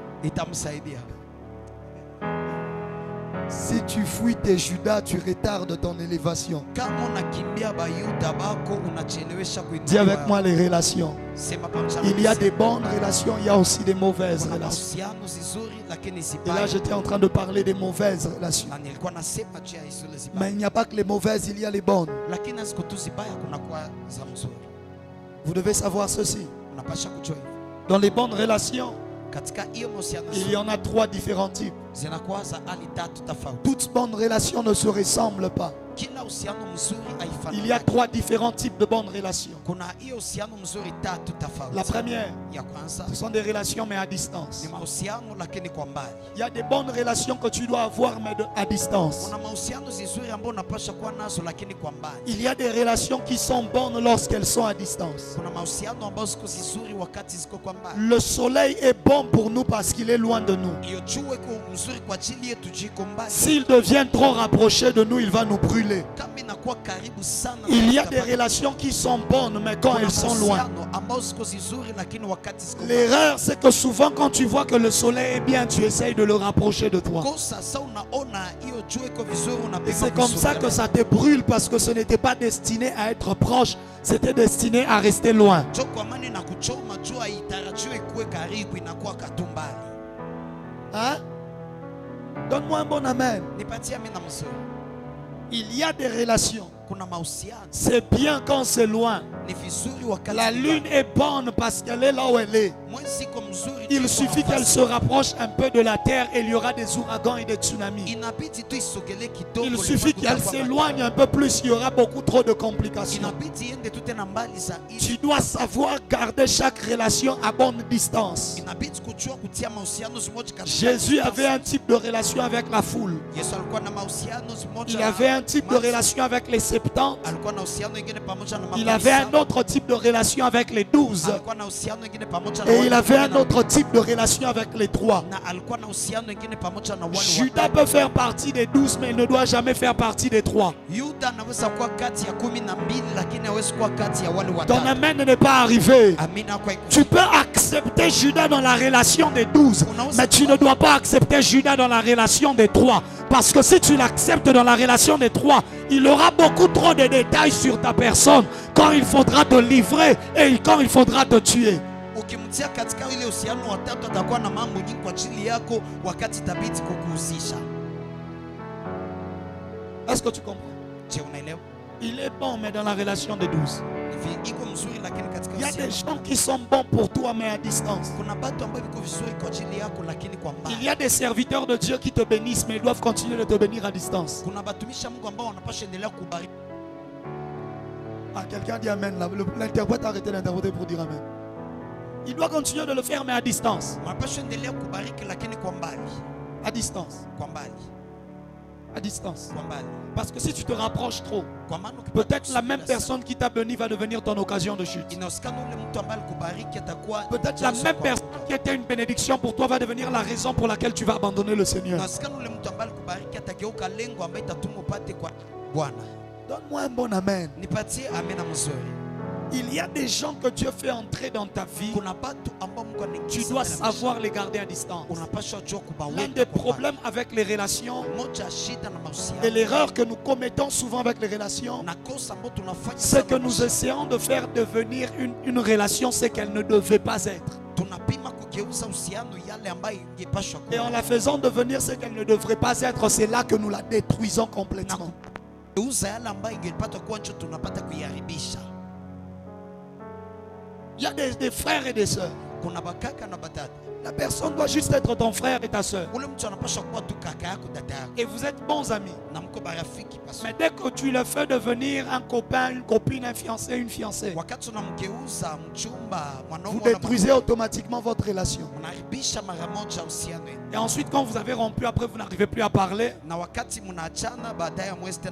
Si tu fuis tes Judas, tu retardes ton élévation. Dis avec moi les relations. Il y a des bonnes relations, il y a aussi des mauvaises relations. Et là, j'étais en train de parler des mauvaises relations. Mais il n'y a pas que les mauvaises, il y a les bonnes. Vous devez savoir ceci. Dans les bonnes relations, il y en a 3 différents types. Toutes bonnes relations ne se ressemblent pas. kila uhusiano mzuri haifanani. Il y a 3 différents types de bonnes relations. Kuna hiyo uhusiano mzuri tatu tofauti. La première, ya kwanza, ce sont des relations mais à distance. ni mahusiano lakini kwa mbali. Il y a des bonnes relations que tu dois avoir mais à distance. Kuna mahusiano zizuri ambayo unapaswa kuwa nazo lakini kwa mbali. Il y a des relations qui sont bonnes lorsqu'elles sont à distance. Kuna mahusiano ambayo ziko zizuri wakati ziko kwa mbali. Le soleil est bon pour nous parce qu'il est loin de nous. Hiyo jua iko mzuri kwa ajili yetu jiko mbali. S'il devient trop rapproché de nous, il va nous brûler. Kama inakuwa karibu sana. Il y a des relations qui sont bonnes mais quand elles sont loin. ambazo ziko zizuri lakini wakati ziko. L'erreur c'est que souvent quand tu vois que le soleil est bien, tu essayes de le rapprocher de toi. Kosa sasa unaona hiyo jua iko vizuri unapima. Et c'est comme ça que ça te brûle parce que ce n'était pas destiné à être proche, c'était destiné à rester loin. Hein? Donne-moi un bon amen. Il y a des relations. C'est bien quand c'est loin. La lune est bonne parce qu'elle est là où elle est. Il suffit qu'elle se rapproche un peu de la terre et il y aura des ouragans et des tsunamis. Il suffit qu'elle s'éloigne un peu plus, il y aura beaucoup trop de complications. Tu dois savoir garder chaque relation à bonne distance. Jésus avait un type de relation avec la foule. Il avait un type de relation avec les 70. Il avait un autre type de relation avec les 12. Et il avait un autre type de relation avec les 3. Judas peut faire partie des 12, mais il ne doit jamais faire partie des 3. Ton amen n'est pas arrivé. Tu peux accepter Judas dans la relation des 12, mais tu ne dois pas accepter Judas dans la relation des 3. Parce que si tu l'acceptes dans la relation des 3, il aura beaucoup trop de détails sur ta personne quand il faudra te livrer et quand il faudra te tuer. Est-ce que tu comprends? Il est bon, mais dans la relation des 12. Il y a des gens qui sont bons pour toi, mais à distance. Il y a des serviteurs de Dieu qui te bénissent, mais ils doivent continuer de te bénir à distance. Ah, quelqu'un dit amen. L'interprète a arrêté d'interpréter pour dire amen. Il doit continuer de le faire, mais à distance. À distance. À distance. Parce que si tu te rapproches trop, peut-être la même personne qui t'a béni va devenir ton occasion de chute. Peut-être la même personne qui était une bénédiction pour toi va devenir la raison pour laquelle tu vas abandonner le Seigneur. Donne-moi un bon amen. Il y a des gens que Dieu fait entrer dans ta vie. Tu dois savoir les garder à distance. L'un des problèmes avec les relations et l'erreur que nous commettons souvent avec les relations, c'est que nous essayons de faire devenir une relation ce qu'elle ne devait pas être. Et en la faisant devenir ce qu'elle ne devrait pas être, c'est là que nous la détruisons complètement. Il y a des frères et des sœurs. La personne doit juste être ton frère et ta sœur. Et vous êtes bons amis. Mais dès que tu le fais devenir un copain, une copine, un fiancé, une fiancée, vous détruisez automatiquement votre relation. Et ensuite, quand vous avez rompu, après vous n'arrivez plus à parler.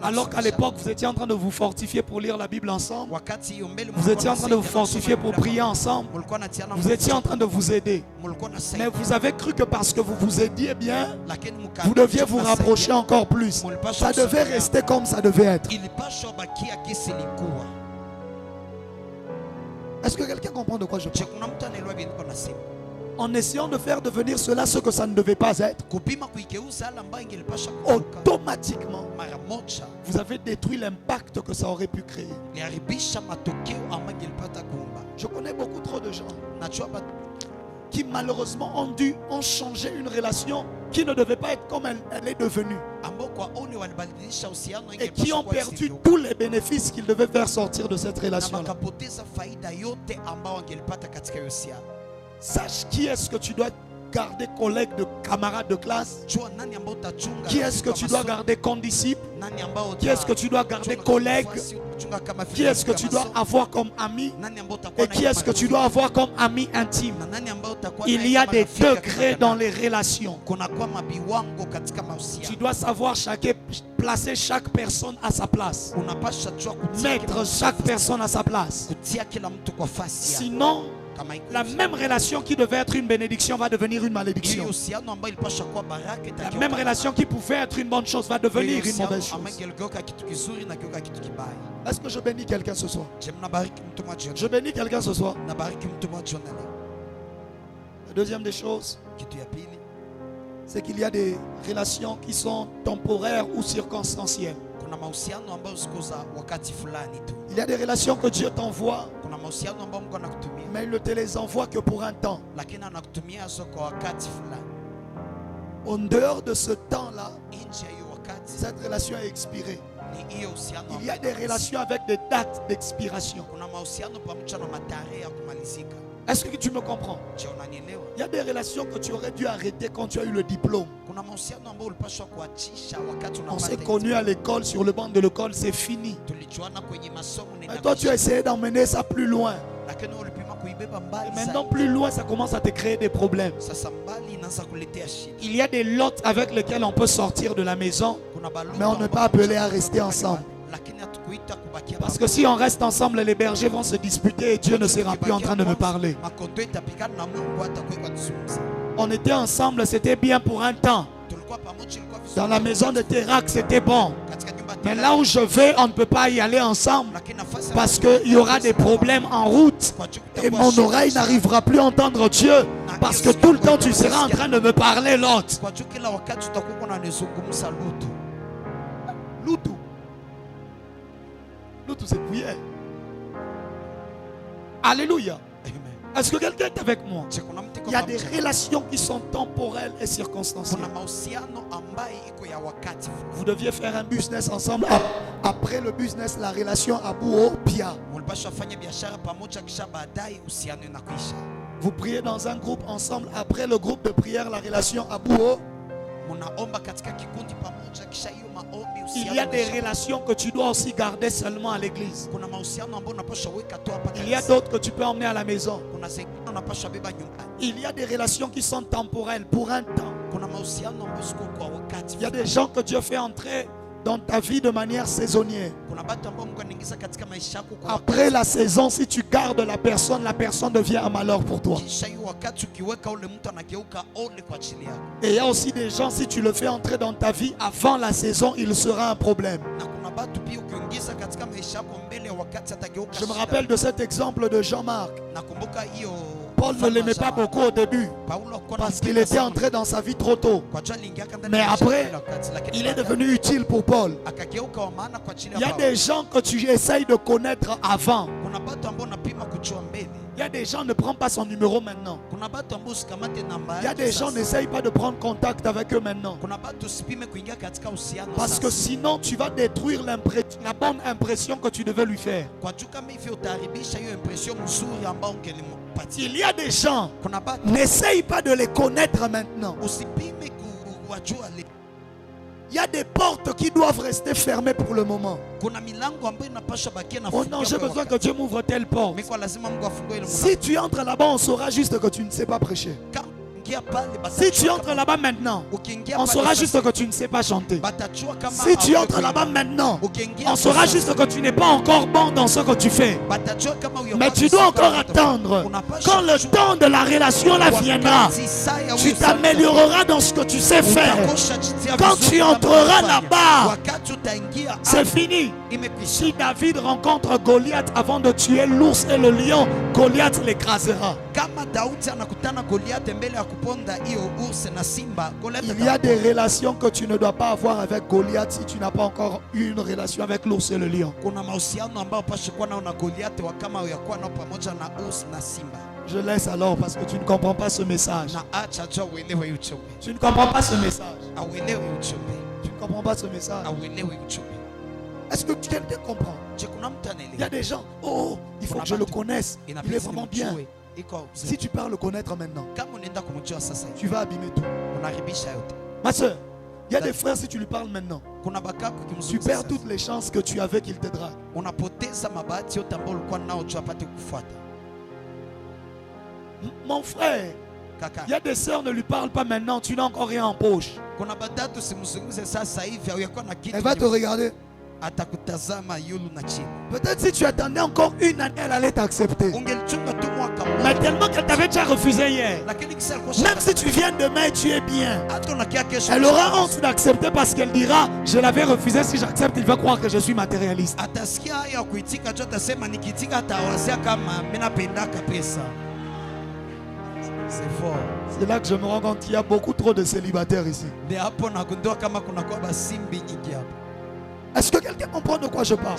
Alors qu'à l'époque, vous étiez en train de vous fortifier pour lire la Bible ensemble. Vous étiez en train de vous fortifier pour prier ensemble. Vous étiez en train de vous aider. Mais vous avez cru que parce que vous vous aidiez bien, vous deviez vous rapprocher encore plus. Ça devait rester comme ça devait être. Est-ce que quelqu'un comprend de quoi je parle? En essayant de faire devenir cela ce que ça ne devait pas être, automatiquement, vous avez détruit l'impact que ça aurait pu créer. Je connais beaucoup trop de gens qui malheureusement ont changé une relation qui ne devait pas être comme elle est devenue. Et qui ont perdu tous les bénéfices qu'ils devaient faire sortir de cette relation-là. Sache qui est-ce que tu dois garder collègue, de camarade de classe? Qui est-ce que tu dois garder condisciple? Qui est-ce que tu dois garder collègue? Qui est-ce que tu dois avoir comme ami? Et qui est-ce que tu dois avoir comme ami intime? Il y a des degrés dans les relations. Tu dois savoir placer chaque personne à sa place. Mettre chaque personne à sa place. Sinon, la même relation qui devait être une bénédiction va devenir une malédiction. La même relation qui pouvait être une bonne chose va devenir une mauvaise chose. Est-ce que je bénis quelqu'un ce soir? Je bénis quelqu'un ce soir. La deuxième des choses, c'est qu'il y a des relations qui sont temporaires ou circonstancielles. Il y a des relations que Dieu t'envoie, mais il ne te les envoie que pour un temps. En dehors de ce temps-là, cette relation est expirée. Il y a des relations avec des dates d'expiration. Est-ce que tu me comprends? Il y a des relations que tu aurais dû arrêter quand tu as eu le diplôme. On s'est connu à l'école, sur le banc de l'école, c'est fini. Et toi, tu as essayé d'emmener ça plus loin. Et maintenant, plus loin, ça commence à te créer des problèmes. Il y a des lots avec lesquels on peut sortir de la maison, mais on n'est pas appelé à rester ensemble. Parce que si on reste ensemble, les bergers vont se disputer et Dieu ne sera plus en train de me parler. On était ensemble, c'était bien pour un temps. Dans la maison de Térac, c'était bon. Mais là où je vais, on ne peut pas y aller ensemble. Parce qu'il y aura des problèmes en route. Et mon oreille n'arrivera plus à entendre Dieu. Parce que tout le temps, tu seras en train de me parler l'autre. Loutou. Loutou, c'est cuillère. Alléluia. Est-ce que quelqu'un est avec moi? Il y a des relations qui sont temporelles et circonstancielles. Vous deviez faire un business ensemble. Après le business, la relation à bout pia. Vous priez dans un groupe ensemble. Après le groupe de prière, la relation à bout. Il y a des relations que tu dois aussi garder seulement à l'église. Il y a d'autres que tu peux emmener à la maison. Il y a des relations qui sont temporelles pour un temps. Il y a des gens que Dieu fait entrer dans ta vie de manière saisonnière. Après la saison, si tu gardes la personne devient un malheur pour toi. Et il y a aussi des gens, si tu le fais entrer dans ta vie avant la saison, il sera un problème. Je me rappelle de cet exemple de Jean-Marc. Paul ne l'aimait pas beaucoup au début parce qu'il était entré dans sa vie trop tôt. Mais après, il est devenu utile pour Paul. Il y a des gens que tu essayes de connaître avant. Il y a des gens, ne prends pas son numéro maintenant. Il y a des gens, n'essaye pas de prendre contact avec eux maintenant. Parce que sinon, tu vas détruire la bonne impression que tu devais lui faire. Il y a des gens, n'essaye pas de les connaître maintenant. Il y a des portes qui doivent rester fermées pour le moment. Oh non, j'ai besoin que Dieu m'ouvre telle porte. Si tu entres là-bas, on saura juste que tu ne sais pas prêcher. Si tu entres là-bas maintenant, on saura juste que tu ne sais pas chanter. Si tu entres là-bas maintenant, on saura juste que tu n'es pas encore bon dans ce que tu fais. Mais tu dois encore attendre. Quand le temps de la relation là viendra, tu t'amélioreras dans ce que tu sais faire. Quand tu entreras là-bas, c'est fini. Si David rencontre Goliath avant de tuer l'ours et le lion, Goliath l'écrasera. Il y a des relations que tu ne dois pas avoir avec Goliath si tu n'as pas encore eu une relation avec l'ours et le lion. Je laisse alors parce que tu ne comprends pas ce message. Tu ne comprends pas ce message. Tu ne comprends pas ce message. Est-ce que quelqu'un comprend? Il y a des gens, oh, il faut que je le connaisse. Il est vraiment bien. Si tu pars le connaître maintenant, tu vas abîmer tout. Ma soeur, il y a des frères, si tu lui parles maintenant, tu perds toutes les chances que tu avais qu'il te drague. Mon frère, il y a des sœurs, ne lui parle pas maintenant, tu n'as encore rien en poche. Elle va te regarder. Peut-être si tu attendais encore une année, elle allait t'accepter. Mais tellement qu'elle t'avait déjà refusé hier. Même si tu viens demain et tu es bien, elle aura honte d'accepter parce qu'elle dira, je l'avais refusé, si j'accepte, il va croire que je suis matérialiste. C'est fort. C'est là que je me rends compte qu'il y a beaucoup trop de célibataires ici. Est-ce que quelqu'un comprend de quoi je parle?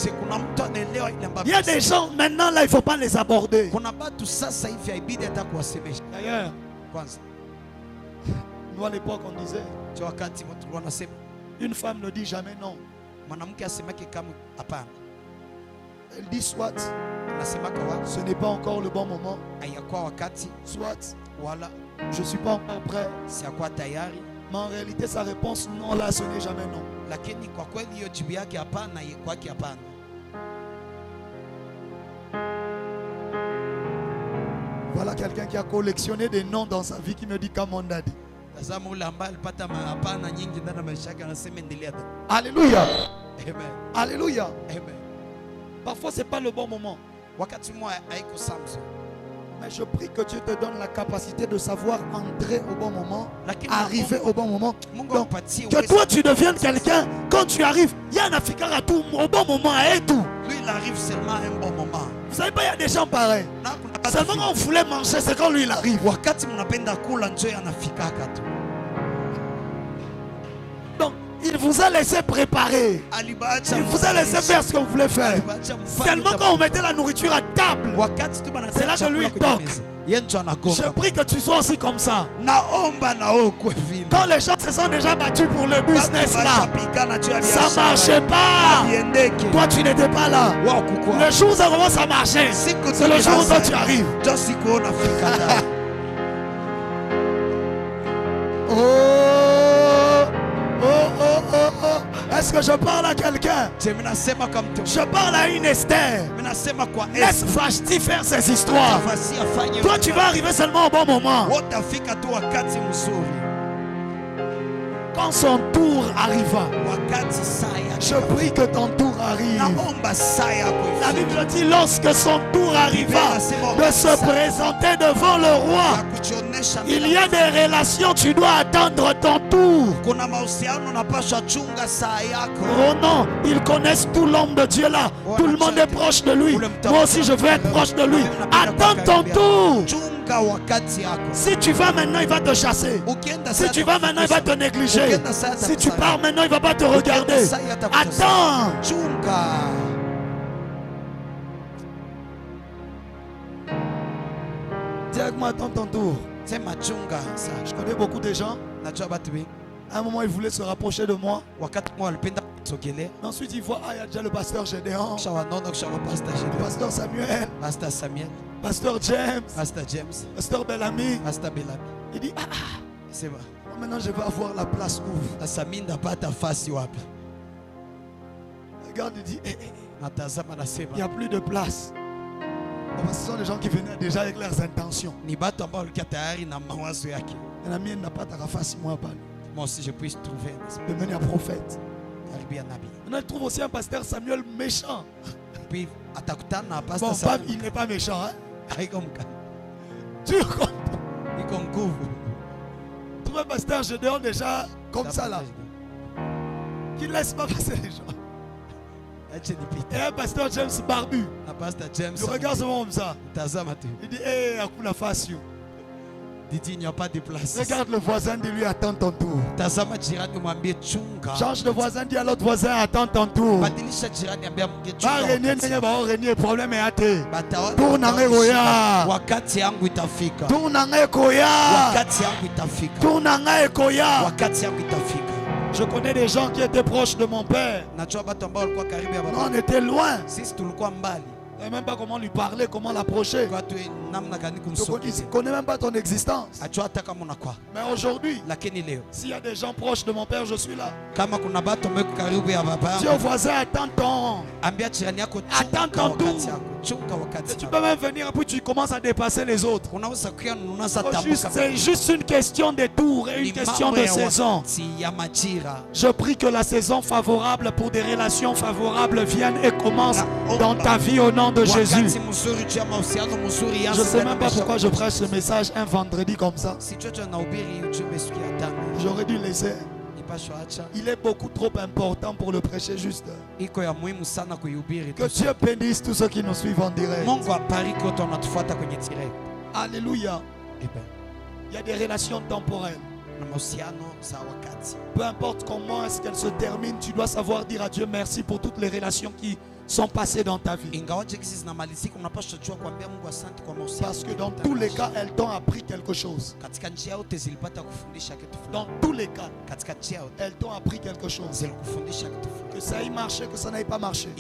Il y a des gens, maintenant là, il ne faut pas les aborder. D'ailleurs, nous à l'époque on disait, une femme ne dit jamais non. Elle dit soit ce n'est pas encore le bon moment, soit je ne suis pas encore prêt. Mais en réalité sa réponse non là, ce n'est jamais non. Voilà quelqu'un qui a collectionné des noms dans sa vie qui me dit comme on a dit. Alléluia. Amen. Alléluia. Amen. Parfois ce n'est pas le bon moment. Mais je prie que Dieu te donne la capacité de savoir entrer au bon moment, arriver au bon moment. Donc, que toi tu deviennes quelqu'un, quand tu arrives, il y a un Africain à tout, au bon moment et tout. Lui il arrive seulement à un bon moment. Vous savez pas, il y a des gens pareils. Seulement quand on voulait manger, c'est quand lui il arrive. Donc, il vous a laissé préparer. Il vous a laissé faire ce qu'on voulait faire. Seulement quand on mettait la nourriture à table, c'est là que lui il toque. Je prie que tu sois aussi comme ça. Quand les gens se sont déjà battus pour le business là, ça ne marchait pas. Toi tu n'étais pas là. Le jour où ça commence à marcher, c'est le jour où toi tu arrives. Est-ce que je parle à quelqu'un? Je parle à une Esther. Laisse Vashti faire ses histoires. Toi tu vas arriver seulement au bon moment. Quand son tour arriva, je prie que ton tour arrive. La Bible dit lorsque son tour arriva de se présenter devant le roi, il y a des relations, tu dois attendre ton tour. Oh non, ils connaissent tout l'homme de Dieu là. Tout le monde est proche de lui. Moi aussi je veux être proche de lui. Attends ton tour. Si tu vas maintenant, il va te chasser. Si tu vas maintenant, il va te négliger. Si tu pars maintenant, il ne va pas te regarder. Attends. Dis avec moi, attends ton tour. Je connais beaucoup de gens. À un moment, ils voulaient se rapprocher de moi. Ensuite, ils voient, il y a déjà le pasteur Gédéon, le pasteur Samuel, pasteur James, pasteur Bellamy. Il dit, c'est bon. Maintenant, je vais avoir la place où. Regarde, il dit, il n'y a plus de place. Ce sont des gens qui venaient déjà avec leurs intentions. Et la mienne n'a pas ta face, moi pas. Moi aussi, je puisse trouver devenir prophète. Maintenant, il trouve aussi un pasteur Samuel méchant. Puis, bon, il n'est pas méchant. Hein? Tu comprends? Trouve un pasteur Gédéon déjà comme ça là. Qui ne laisse pas passer les gens. Et un pasteur James barbu. Le regard se voit comme ça. Il dit, hé, à coup la face. Il n'y a pas de place. Regarde le voisin, dis-lui, attends ton tour. Change de voisin, dis à l'autre voisin, attends ton tour. Le problème est hâté. Tourne en Ekoya. Tourne en Ekoya. Tourne en Ekoya. Je connais des gens qui étaient proches de mon père. On était loin. ne sais même pas comment lui parler, comment l'approcher. Tu ne connais même pas ton existence. Mais aujourd'hui, s'il y a des gens proches de mon père, je suis là. Si un voisin attend ton tour, tu peux même venir et puis tu commences à dépasser les autres. C'est juste une question de tour et une question de saison. Je prie que la saison favorable pour des relations favorables vienne et commence dans ta vie au nom de Jésus. Je ne sais même pas pourquoi je prêche ce message un vendredi comme ça. J'aurais dû laisser. Il est beaucoup trop important pour le prêcher juste. Que Dieu bénisse tous ceux qui nous suivent en direct. Alléluia. Il y a des relations temporelles. Peu importe comment est-ce qu'elles se terminent, tu dois savoir dire à Dieu merci pour toutes les relations qui sont passées dans ta vie. Parce que dans tous les cas, elles t'ont appris quelque chose. Dans tous les cas, elles t'ont appris quelque chose. Que ça ait marché, que ça n'ait pas marché.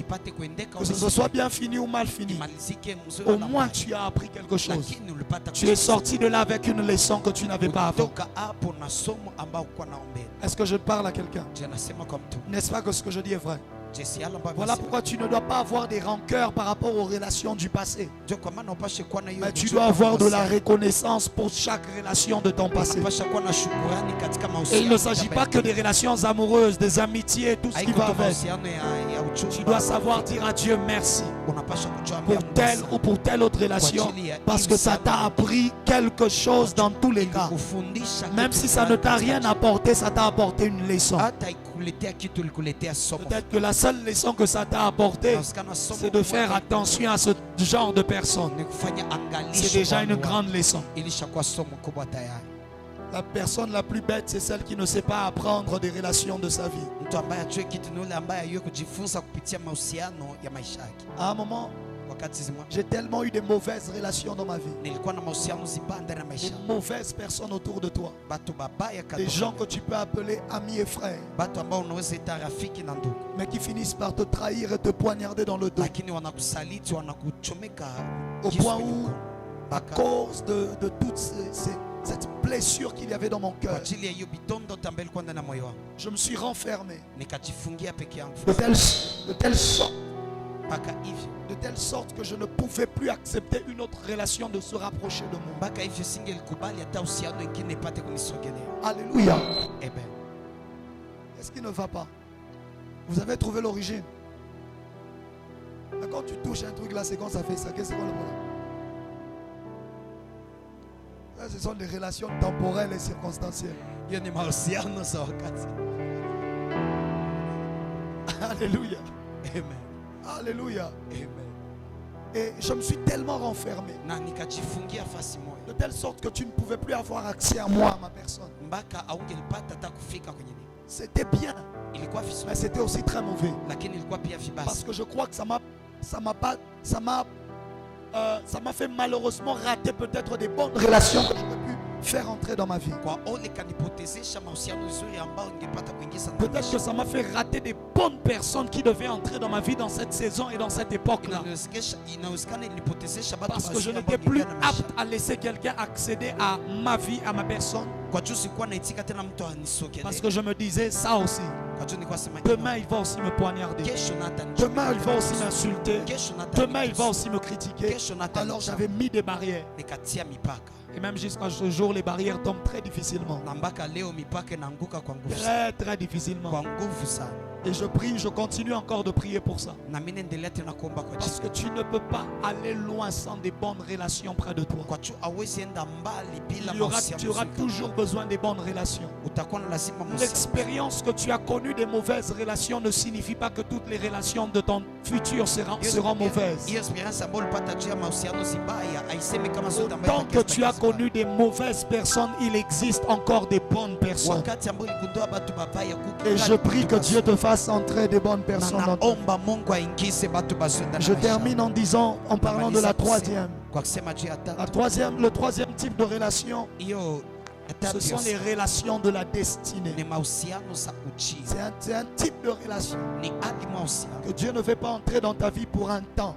Que ce soit bien fini ou mal fini. Au moins tu as appris quelque chose. Tu es sorti de là avec une leçon que tu n'avais pas avant. Est-ce que je parle à quelqu'un? N'est-ce pas que ce que je dis est vrai? Voilà pourquoi tu ne dois pas avoir des rancœurs par rapport aux relations du passé. Mais tu dois avoir de la reconnaissance pour chaque relation de ton passé. Et il ne s'agit pas que des relations amoureuses, des amitiés, tout ce qui va avec. Tu dois savoir dire à Dieu merci pour telle ou pour telle autre relation, parce que ça t'a appris quelque chose dans tous les cas. Même si ça ne t'a rien apporté, ça t'a apporté une leçon. Peut-être que la seule leçon que ça t'a apporté, c'est de faire attention à ce genre de personnes. C'est déjà une grande leçon. La personne la plus bête, c'est celle qui ne sait pas apprendre des relations de sa vie. À un moment, j'ai tellement eu de mauvaises relations dans ma vie. Des mauvaises personnes autour de toi. Des gens que tu peux appeler amis et frères. Mais qui finissent par te trahir et te poignarder dans le dos. Au point où, à cause de toutes cette blessure qu'il y avait dans mon cœur, je me suis renfermé. De telle sorte que je ne pouvais plus accepter une autre relation de se rapprocher de moi. Alléluia. Qu'est-ce qui ne va pas? Vous avez trouvé l'origine. Quand tu touches un truc là, c'est quand ça fait ça. Qu'est-ce que c'est le problème? Là, ce sont des relations temporelles et circonstancielles. Alléluia. Amen. Alléluia. Amen. Et je me suis tellement renfermé. De telle sorte que tu ne pouvais plus avoir accès à moi, à ma personne. C'était bien. Mais c'était aussi très mauvais. Parce que je crois que ça m'a fait malheureusement rater peut-être des bonnes relations que j'aurais pu faire entrer dans ma vie. Peut-être que ça m'a fait rater des bonnes personnes qui devaient entrer dans ma vie dans cette saison et dans cette époque-là. Parce que je n'étais plus apte à laisser quelqu'un accéder à ma vie, à ma personne. Parce que je me disais ça aussi. Demain il va aussi me poignarder. Demain il va aussi m'insulter. Demain il va aussi me critiquer. Alors j'avais mis des barrières. Et même jusqu'à ce jour, les barrières tombent très difficilement. Très très difficilement. Et je prie, je continue encore de prier pour ça. Parce que tu ne peux pas aller loin sans des bonnes relations près de toi. Tu auras toujours besoin des bonnes relations. L'expérience que tu as connue des mauvaises relations ne signifie pas que toutes les relations de ton futur seront mauvaises. Tant que tu as connu des mauvaises personnes, il existe encore des bonnes personnes. Et je prie que Dieu te fasse entrer des bonnes personnes dans ton vie. Je termine en disant, en parlant de la troisième. Le troisième type de relation, ce sont les relations de la destinée. C'est un type de relation que Dieu ne veut pas entrer dans ta vie pour un temps.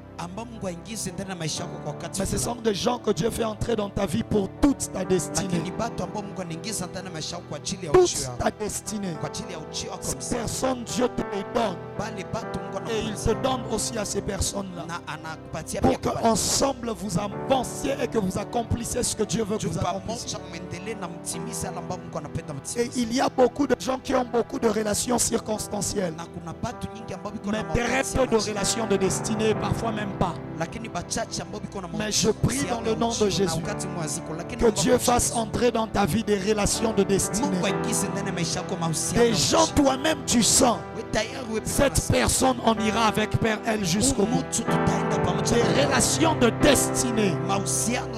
Mais ce sont des gens que Dieu fait entrer dans ta vie pour toute ta destinée. Toute ta destinée. Ces personnes, Dieu te les donne. Et il se donne aussi à ces personnes-là. Pour qu'ensemble vous avanciez et que vous accomplissiez ce que Dieu veut que vous accomplissiez. Et il y a beaucoup de gens qui ont beaucoup de relations circonstancielles. Mais très peu de relations de destinée, parfois même pas. Mais je prie dans le nom de Jésus que Dieu fasse entrer dans ta vie des relations de destinée. Des gens toi-même tu sens. Cette personne, on ira avec Père elle jusqu'au bout. Des relations de destinée.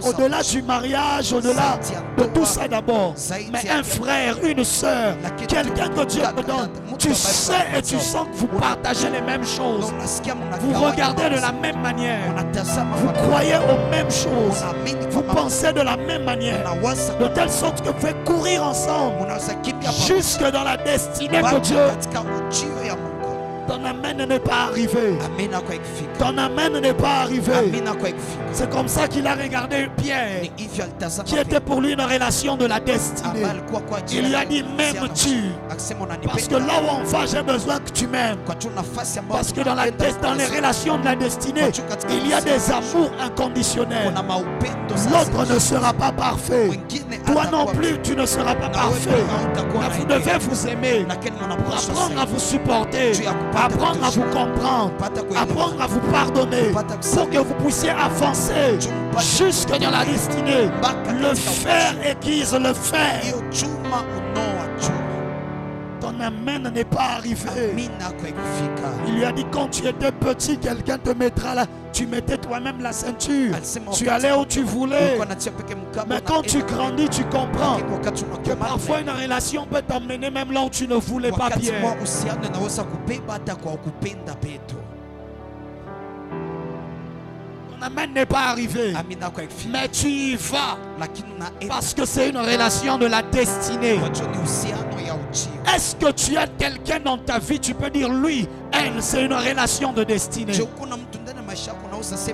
Au-delà du mariage, au-delà de tout ça d'abord. Mais un frère, une soeur, quelqu'un que Dieu te donne. Tu sais et tu sens que vous partagez les mêmes choses. Vous regardez de la même manière. Vous croyez aux mêmes choses. Vous pensez de la même manière. De telle sorte que vous pouvez courir ensemble jusque dans la destinée que Dieu. Ton amen n'est pas arrivé. Ton amen n'est pas arrivé. C'est comme ça qu'il a regardé Pierre, qui était pour lui une relation de la destinée. Il lui a dit, m'aimes-tu? Parce que là où on va, j'ai besoin que tu m'aimes. Parce que dans les relations de la destinée, il y a des amours inconditionnels. L'autre ne sera pas parfait. Toi non plus, tu ne seras pas parfait. Mais vous devez vous aimer. Apprendre à vous supporter. Apprendre à vous comprendre, apprendre à vous pardonner pour que vous puissiez avancer jusque dans la destinée. Le fer aiguise le fer. Ton amen n'est pas arrivé. Il lui a dit, quand tu étais petit, quelqu'un te mettra là. Tu mettais toi-même la ceinture. Tu allais où tu voulais. Mais quand tu grandis, tu comprends que parfois une relation peut t'emmener même là où tu ne voulais pas, Pierre. Ton amen n'est pas arrivé. Mais tu y vas. Parce que c'est une relation de la destinée. Est-ce que tu as quelqu'un dans ta vie, tu peux dire lui, elle, c'est une relation de destinée.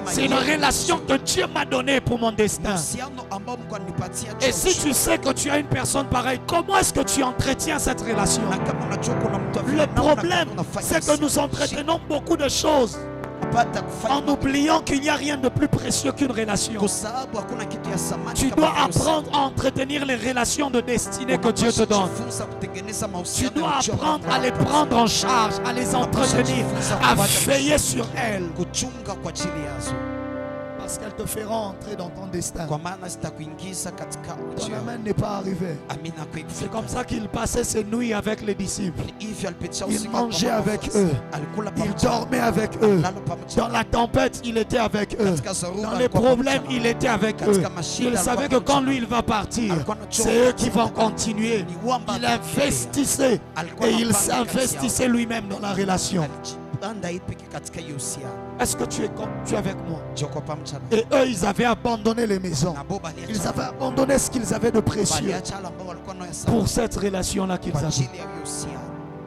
C'est une relation que Dieu m'a donnée pour mon destin. Et si tu sais que tu as une personne pareille, comment est-ce que tu entretiens cette relation? Le problème, c'est que nous entretenons beaucoup de choses en oubliant qu'il n'y a rien de plus précieux qu'une relation. Tu dois apprendre à entretenir les relations de destinée que Dieu te donne. Tu dois apprendre à les prendre en charge, à les entretenir, à veiller sur elles. Parce qu'elles te feront entrer dans ton destin. Ton amen n'est pas arrivé. C'est comme ça qu'il passait ses nuits avec les disciples. Il mangeait avec eux. Il dormait avec eux. Dans la tempête, il était avec eux. Dans les problèmes, il était avec eux. Il savait que quand lui, il va partir, c'est eux qui vont continuer. Il investissait et il s'investissait lui-même dans la relation. Est-ce que tu es avec moi? Et eux, ils avaient abandonné les maisons. Ils avaient abandonné ce qu'ils avaient de précieux pour cette relation-là qu'ils avaient.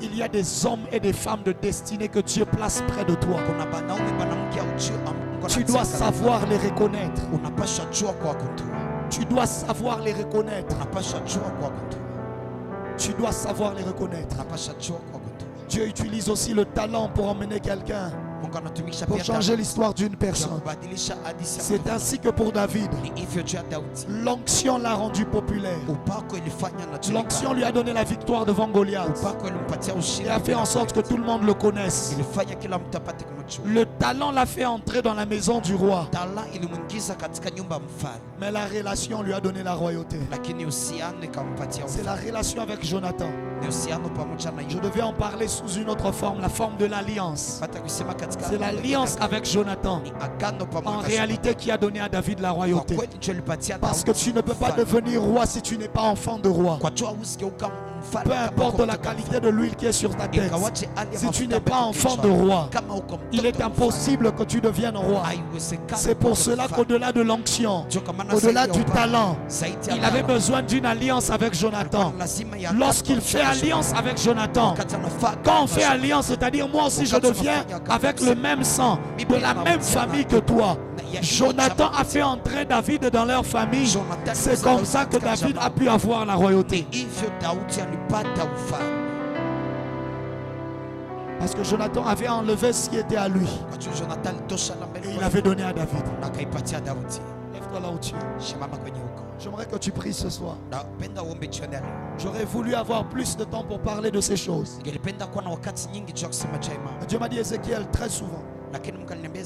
Il y a des hommes et des femmes de destinée que Dieu place près de toi. Tu dois savoir les reconnaître. Tu dois savoir les reconnaître. Tu dois savoir les reconnaître. Dieu utilise aussi le talent pour emmener quelqu'un, pour changer l'histoire d'une personne. C'est ainsi que pour David, l'onction l'a rendu populaire. L'onction lui a donné la victoire devant Goliath. Il a fait en sorte que tout le monde le connaisse. Le talent l'a fait entrer dans la maison du roi. Mais la relation lui a donné la royauté. C'est la relation avec Jonathan. Je devais en parler sous une autre forme, la forme de l'alliance. C'est l'alliance avec Jonathan, en réalité, qui a donné à David la royauté. Parce que tu ne peux pas devenir roi si tu n'es pas enfant de roi. Peu importe la qualité de l'huile qui est sur ta tête. Si tu n'es pas enfant de roi, il est impossible que tu deviennes roi. C'est pour cela qu'au-delà de l'onction, au-delà du talent, il avait besoin d'une alliance avec Jonathan. Lorsqu'il fait alliance avec Jonathan, quand on fait alliance, c'est-à-dire moi aussi je deviens avec le même sang, de la même famille que toi. Jonathan a fait entrer David dans leur famille. C'est comme ça que David a pu avoir la royauté. Parce que Jonathan avait enlevé ce qui était à lui. Et il avait donné à David. Lève-toi là où tu es. J'aimerais que tu pries ce soir. J'aurais voulu avoir plus de temps pour parler de ces choses. Dieu m'a dit, Ézéchiel, très souvent,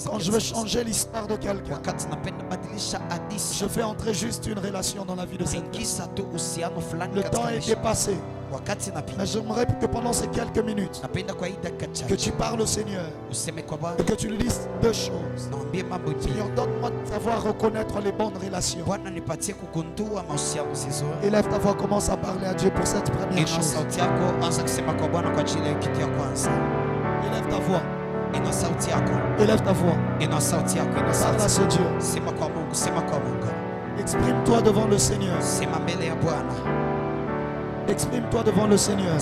quand je veux changer l'histoire de quelqu'un, je fais entrer juste une relation dans la vie de cette personne. Le temps a été passé. Mais j'aimerais que pendant ces quelques minutes, que tu parles au Seigneur et que tu lui dises deux choses. Seigneur, donne-moi de savoir reconnaître les bonnes relations. Élève ta voix, commence à parler à Dieu pour cette première chose. Élève ta voix. Élève ta voix. Parle à ce Dieu. Exprime-toi devant le Seigneur. Exprime-toi devant le Seigneur.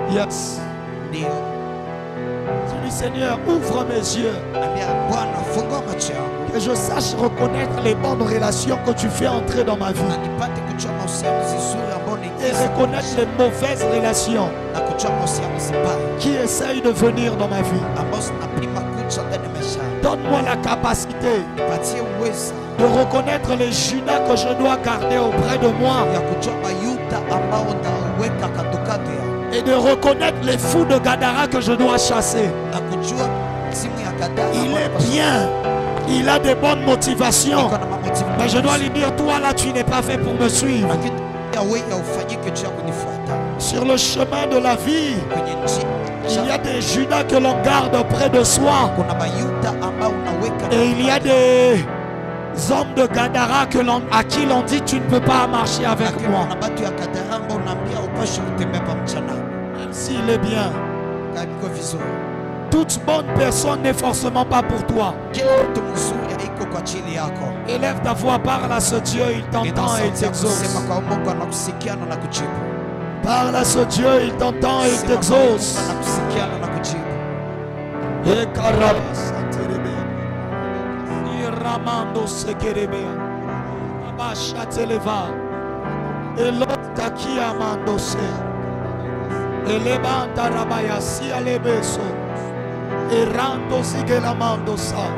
Yes. Dis-lui, Seigneur, ouvre mes yeux. Que je sache reconnaître les bonnes relations que tu fais entrer dans ma vie. Et reconnaître les mauvaises relations qui essayent de venir dans ma vie. Donne-moi la capacité de reconnaître les Judas que je dois garder auprès de moi. Et de reconnaître les fous de Gadara que je dois chasser. Il est bien. Il a des bonnes motivations. Mais je dois lui dire, toi là, tu n'es pas fait pour me suivre. Sur le chemin de la vie, il y a des Judas que l'on garde près de soi. Et il y a des hommes de Gadara à qui l'on dit, tu ne peux pas marcher avec moi. Même s'il est bien. Toute bonne personne n'est forcément pas pour toi. Élève ta voix, parle à ce Dieu, il t'entend et il t'exauce. Parle à ce Dieu, il t'entend et il t'exauce. Et Karabas, Iramando Sekerebea, Abashateleva, et l'autre qui amando se, et les bandes rabaya si alebeso, et rando sigelamando sa,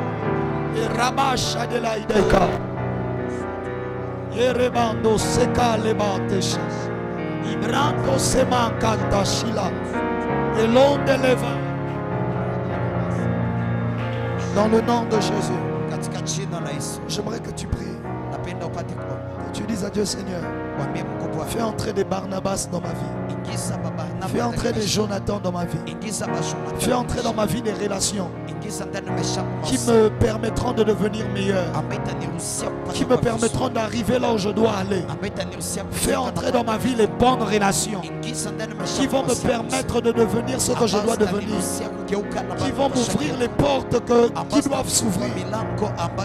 et rabasha de la ideka, et rebando seka lebantes. Ibrando se mancanta shila et l'onde leva dans le nom de Jésus. J'aimerais que tu pries, que tu dises à Dieu, Seigneur, fais entrer des Barnabas dans ma vie, fais entrer des Jonathan dans ma vie, fais entrer dans ma vie des relations qui me permettront de devenir meilleur, qui me permettront d'arriver là où je dois aller. Fais entrer dans ma vie les bonnes relations qui vont me permettre de devenir ce que je dois devenir, qui vont m'ouvrir les portes qui doivent s'ouvrir.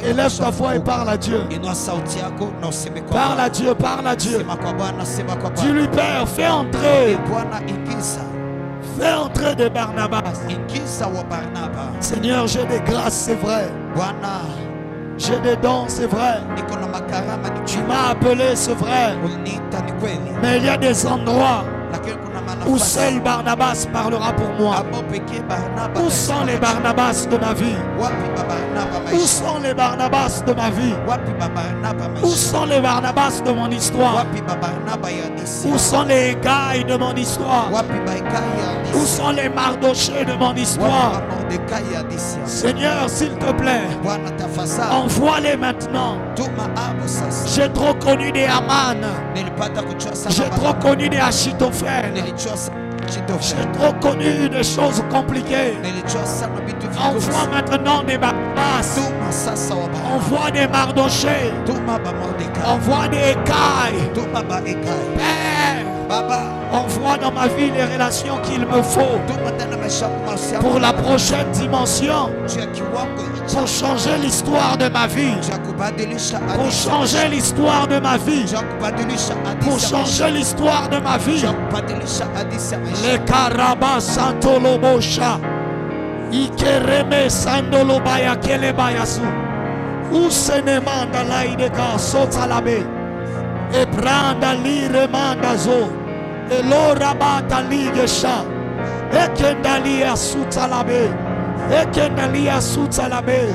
Élève ta voix et parle à Dieu. Parle à Dieu, parle à Dieu. Dis-lui, Père, fais entrer. Fais entrer des Barnabas. Seigneur, j'ai des grâces, c'est vrai. J'ai des dons, c'est vrai. Tu m'as appelé, c'est vrai. Mais il y a des endroits où seul Barnabas parlera pour moi. Où sont les Barnabas de ma vie? Où sont les Barnabas de ma vie? Où sont les Barnabas de mon histoire? Où sont les Gaïs de mon histoire? Où sont les Mardochés de mon histoire? Seigneur, s'il te plaît, envoie-les maintenant. J'ai trop connu des Aman. J'ai trop connu des Achitophel. J'ai trop connu des choses compliquées. Envoie maintenant des Barnabas. Envoie des Mardochées. Envoie des écailles. Père, envoie dans ma vie les relations qu'il me faut pour la prochaine dimension, pour changer l'histoire de ma vie, pour changer l'histoire de ma vie, pour changer l'histoire de ma vie. Les Karaba Santolobosha Ikereme Sandolobaya Kelebayasu Usenemanda Laideka Sotalabe Ebranda Liremanda Zo Elorabata Ligesha Ekendalia Sutalabe Ekendalia Sutalabe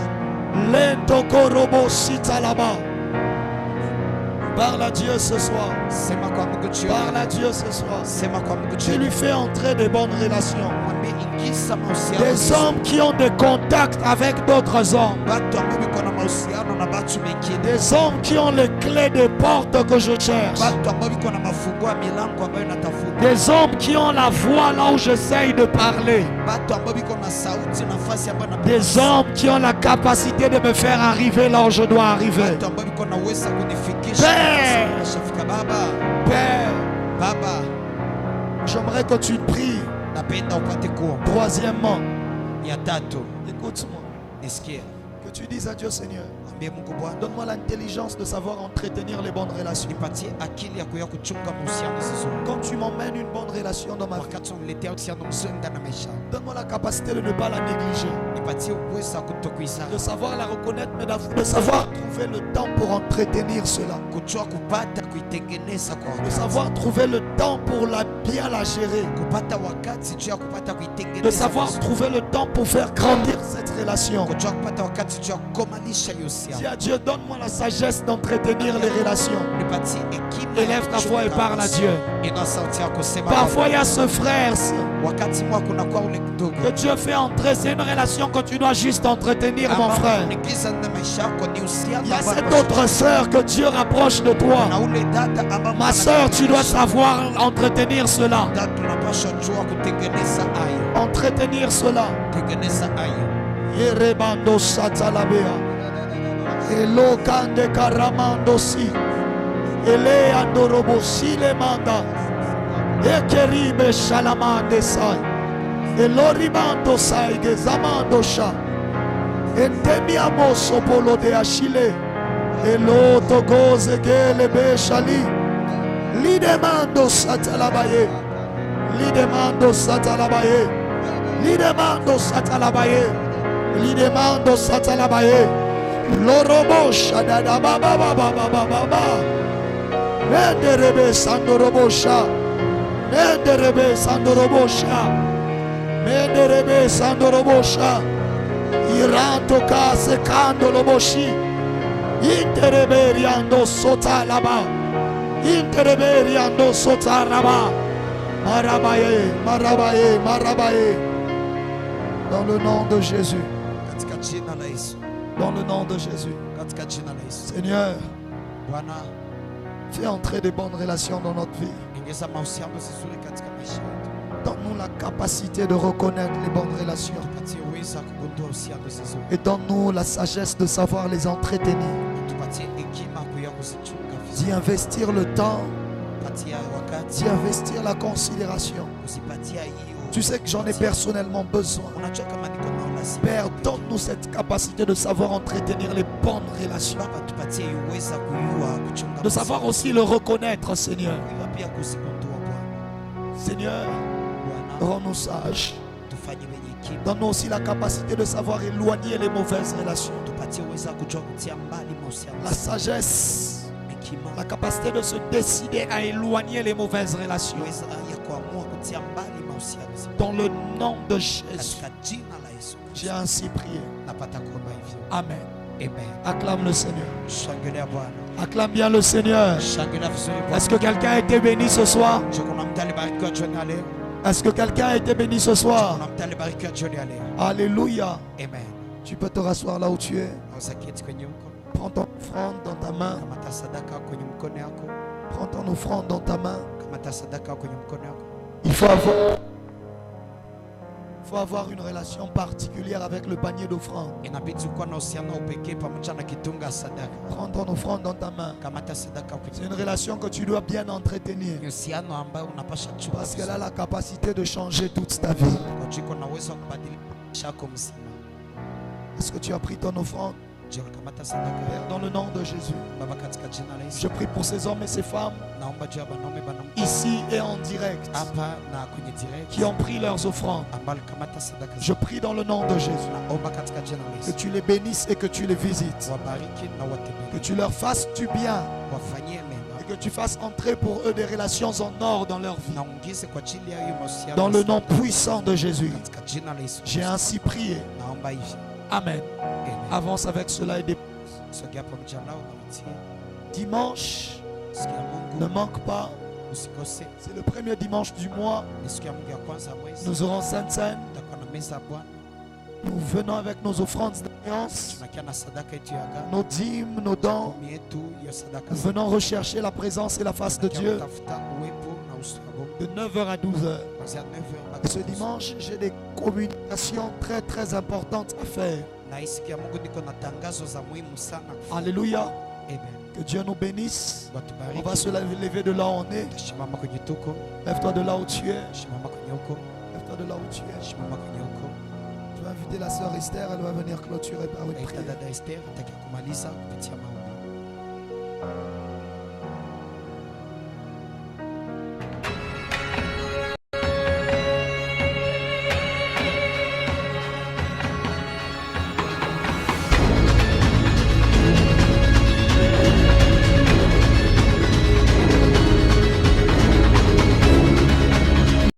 Lento Korobo Sitalaba. Parle à Dieu ce soir. Parle à Dieu ce soir. Tu lui fais entrer des bonnes relations. Des hommes qui ont des contacts avec d'autres hommes. Des hommes qui ont les clés des portes que je cherche. Des hommes qui ont la voix là où j'essaye de parler. Des hommes qui ont la capacité de me faire arriver là où je dois arriver. Père, j'aimerais que tu pries. Troisièmement, écoute-moi. Que tu dises à Dieu, Seigneur, donne-moi l'intelligence de savoir entretenir les bonnes relations. Quand tu m'emmènes une bonne relation dans ma vie, donne-moi la capacité de ne pas la négliger, de savoir la reconnaître, mais de savoir trouver le temps pour entretenir cela, de savoir trouver le temps pour bien la gérer, de savoir trouver le temps pour faire grandir cette relation. Dis à Dieu, donne-moi la sagesse d'entretenir les relations. Élève ta voix et parle à Dieu. Parfois il y a ce frère que Dieu fait entrer. C'est une relation que tu dois juste entretenir, mon frère. Il y a cette autre sœur que Dieu rapproche de toi. Ma sœur, tu dois savoir entretenir cela. Entretenir cela. Yerebando satalabea. Elo kande karamando si. Ele andorobo si le manda. Ekeribe shalamande sai. Elo ribando sai gezamando sha. Entemiamo sopolo de Achille. Elo togoze gele beshali. Li demando satalabaye. Li demando satalabaye. Li demando satalabaye. Li demando satalabaye. Lorobosha da da ba ba ba ba ba ba ba ba. Menderebe sandorobosha. Menderebe sandorobosha. Menderebe sandorobosha. Iranto ka secando loboshi. Intereberiando sotalaba. Intereberiando sotaraba. Marabaye, marabaye, marabaye. Dans le nom de Jésus. Dans le nom de Jésus. Seigneur, fais entrer des bonnes relations dans notre vie. Donne-nous la capacité de reconnaître les bonnes relations. Et donne-nous la sagesse de savoir les entretenir. D'y investir le temps. D'y investir la considération. Tu sais que j'en ai personnellement besoin. Père, donne-nous cette capacité de savoir entretenir les bonnes relations. De savoir aussi le reconnaître, Seigneur. Seigneur, rends-nous sages. Donne-nous aussi la capacité de savoir éloigner les mauvaises relations. La sagesse, la capacité de se décider à éloigner les mauvaises relations. Dans le nom de Jésus, j'ai ainsi prié. Amen. Acclame le Seigneur. Acclame bien le Seigneur. Est-ce que quelqu'un a été béni ce soir? Est-ce que quelqu'un a été béni ce soir? Alléluia. Tu peux te rasseoir là où tu es. Prends ton offrande dans ta main. Prends ton offrande dans ta main. Il faut avoir une relation particulière avec le panier d'offrande. Prends ton offrande dans ta main. C'est une relation que tu dois bien entretenir, parce qu'elle a la capacité de changer toute ta vie. Est-ce que tu as pris ton offrande? Père, dans le nom de Jésus, je prie pour ces hommes et ces femmes ici et en direct qui ont pris leurs offrandes. Je prie dans le nom de Jésus que tu les bénisses et que tu les visites, que tu leur fasses du bien et que tu fasses entrer pour eux des relations en or dans leur vie. Dans le nom puissant de Jésus, j'ai ainsi prié. Amen. Avance avec cela et dépose. Dimanche ne manque pas. C'est le premier dimanche du mois. Nous aurons Sainte Seine. Nous venons avec nos offrandes d'alliance, nos dîmes, nos dons. Nous venons rechercher la présence et la face de Dieu de 9h à 12h. Et ce dimanche, j'ai des communications très très importantes à faire. Alléluia. Que Dieu nous bénisse. On va se lever de là où on est. Lève-toi de là où tu es. Lève-toi de là où tu es. Je vais inviter la sœur Esther. Elle va venir clôturer par une prière.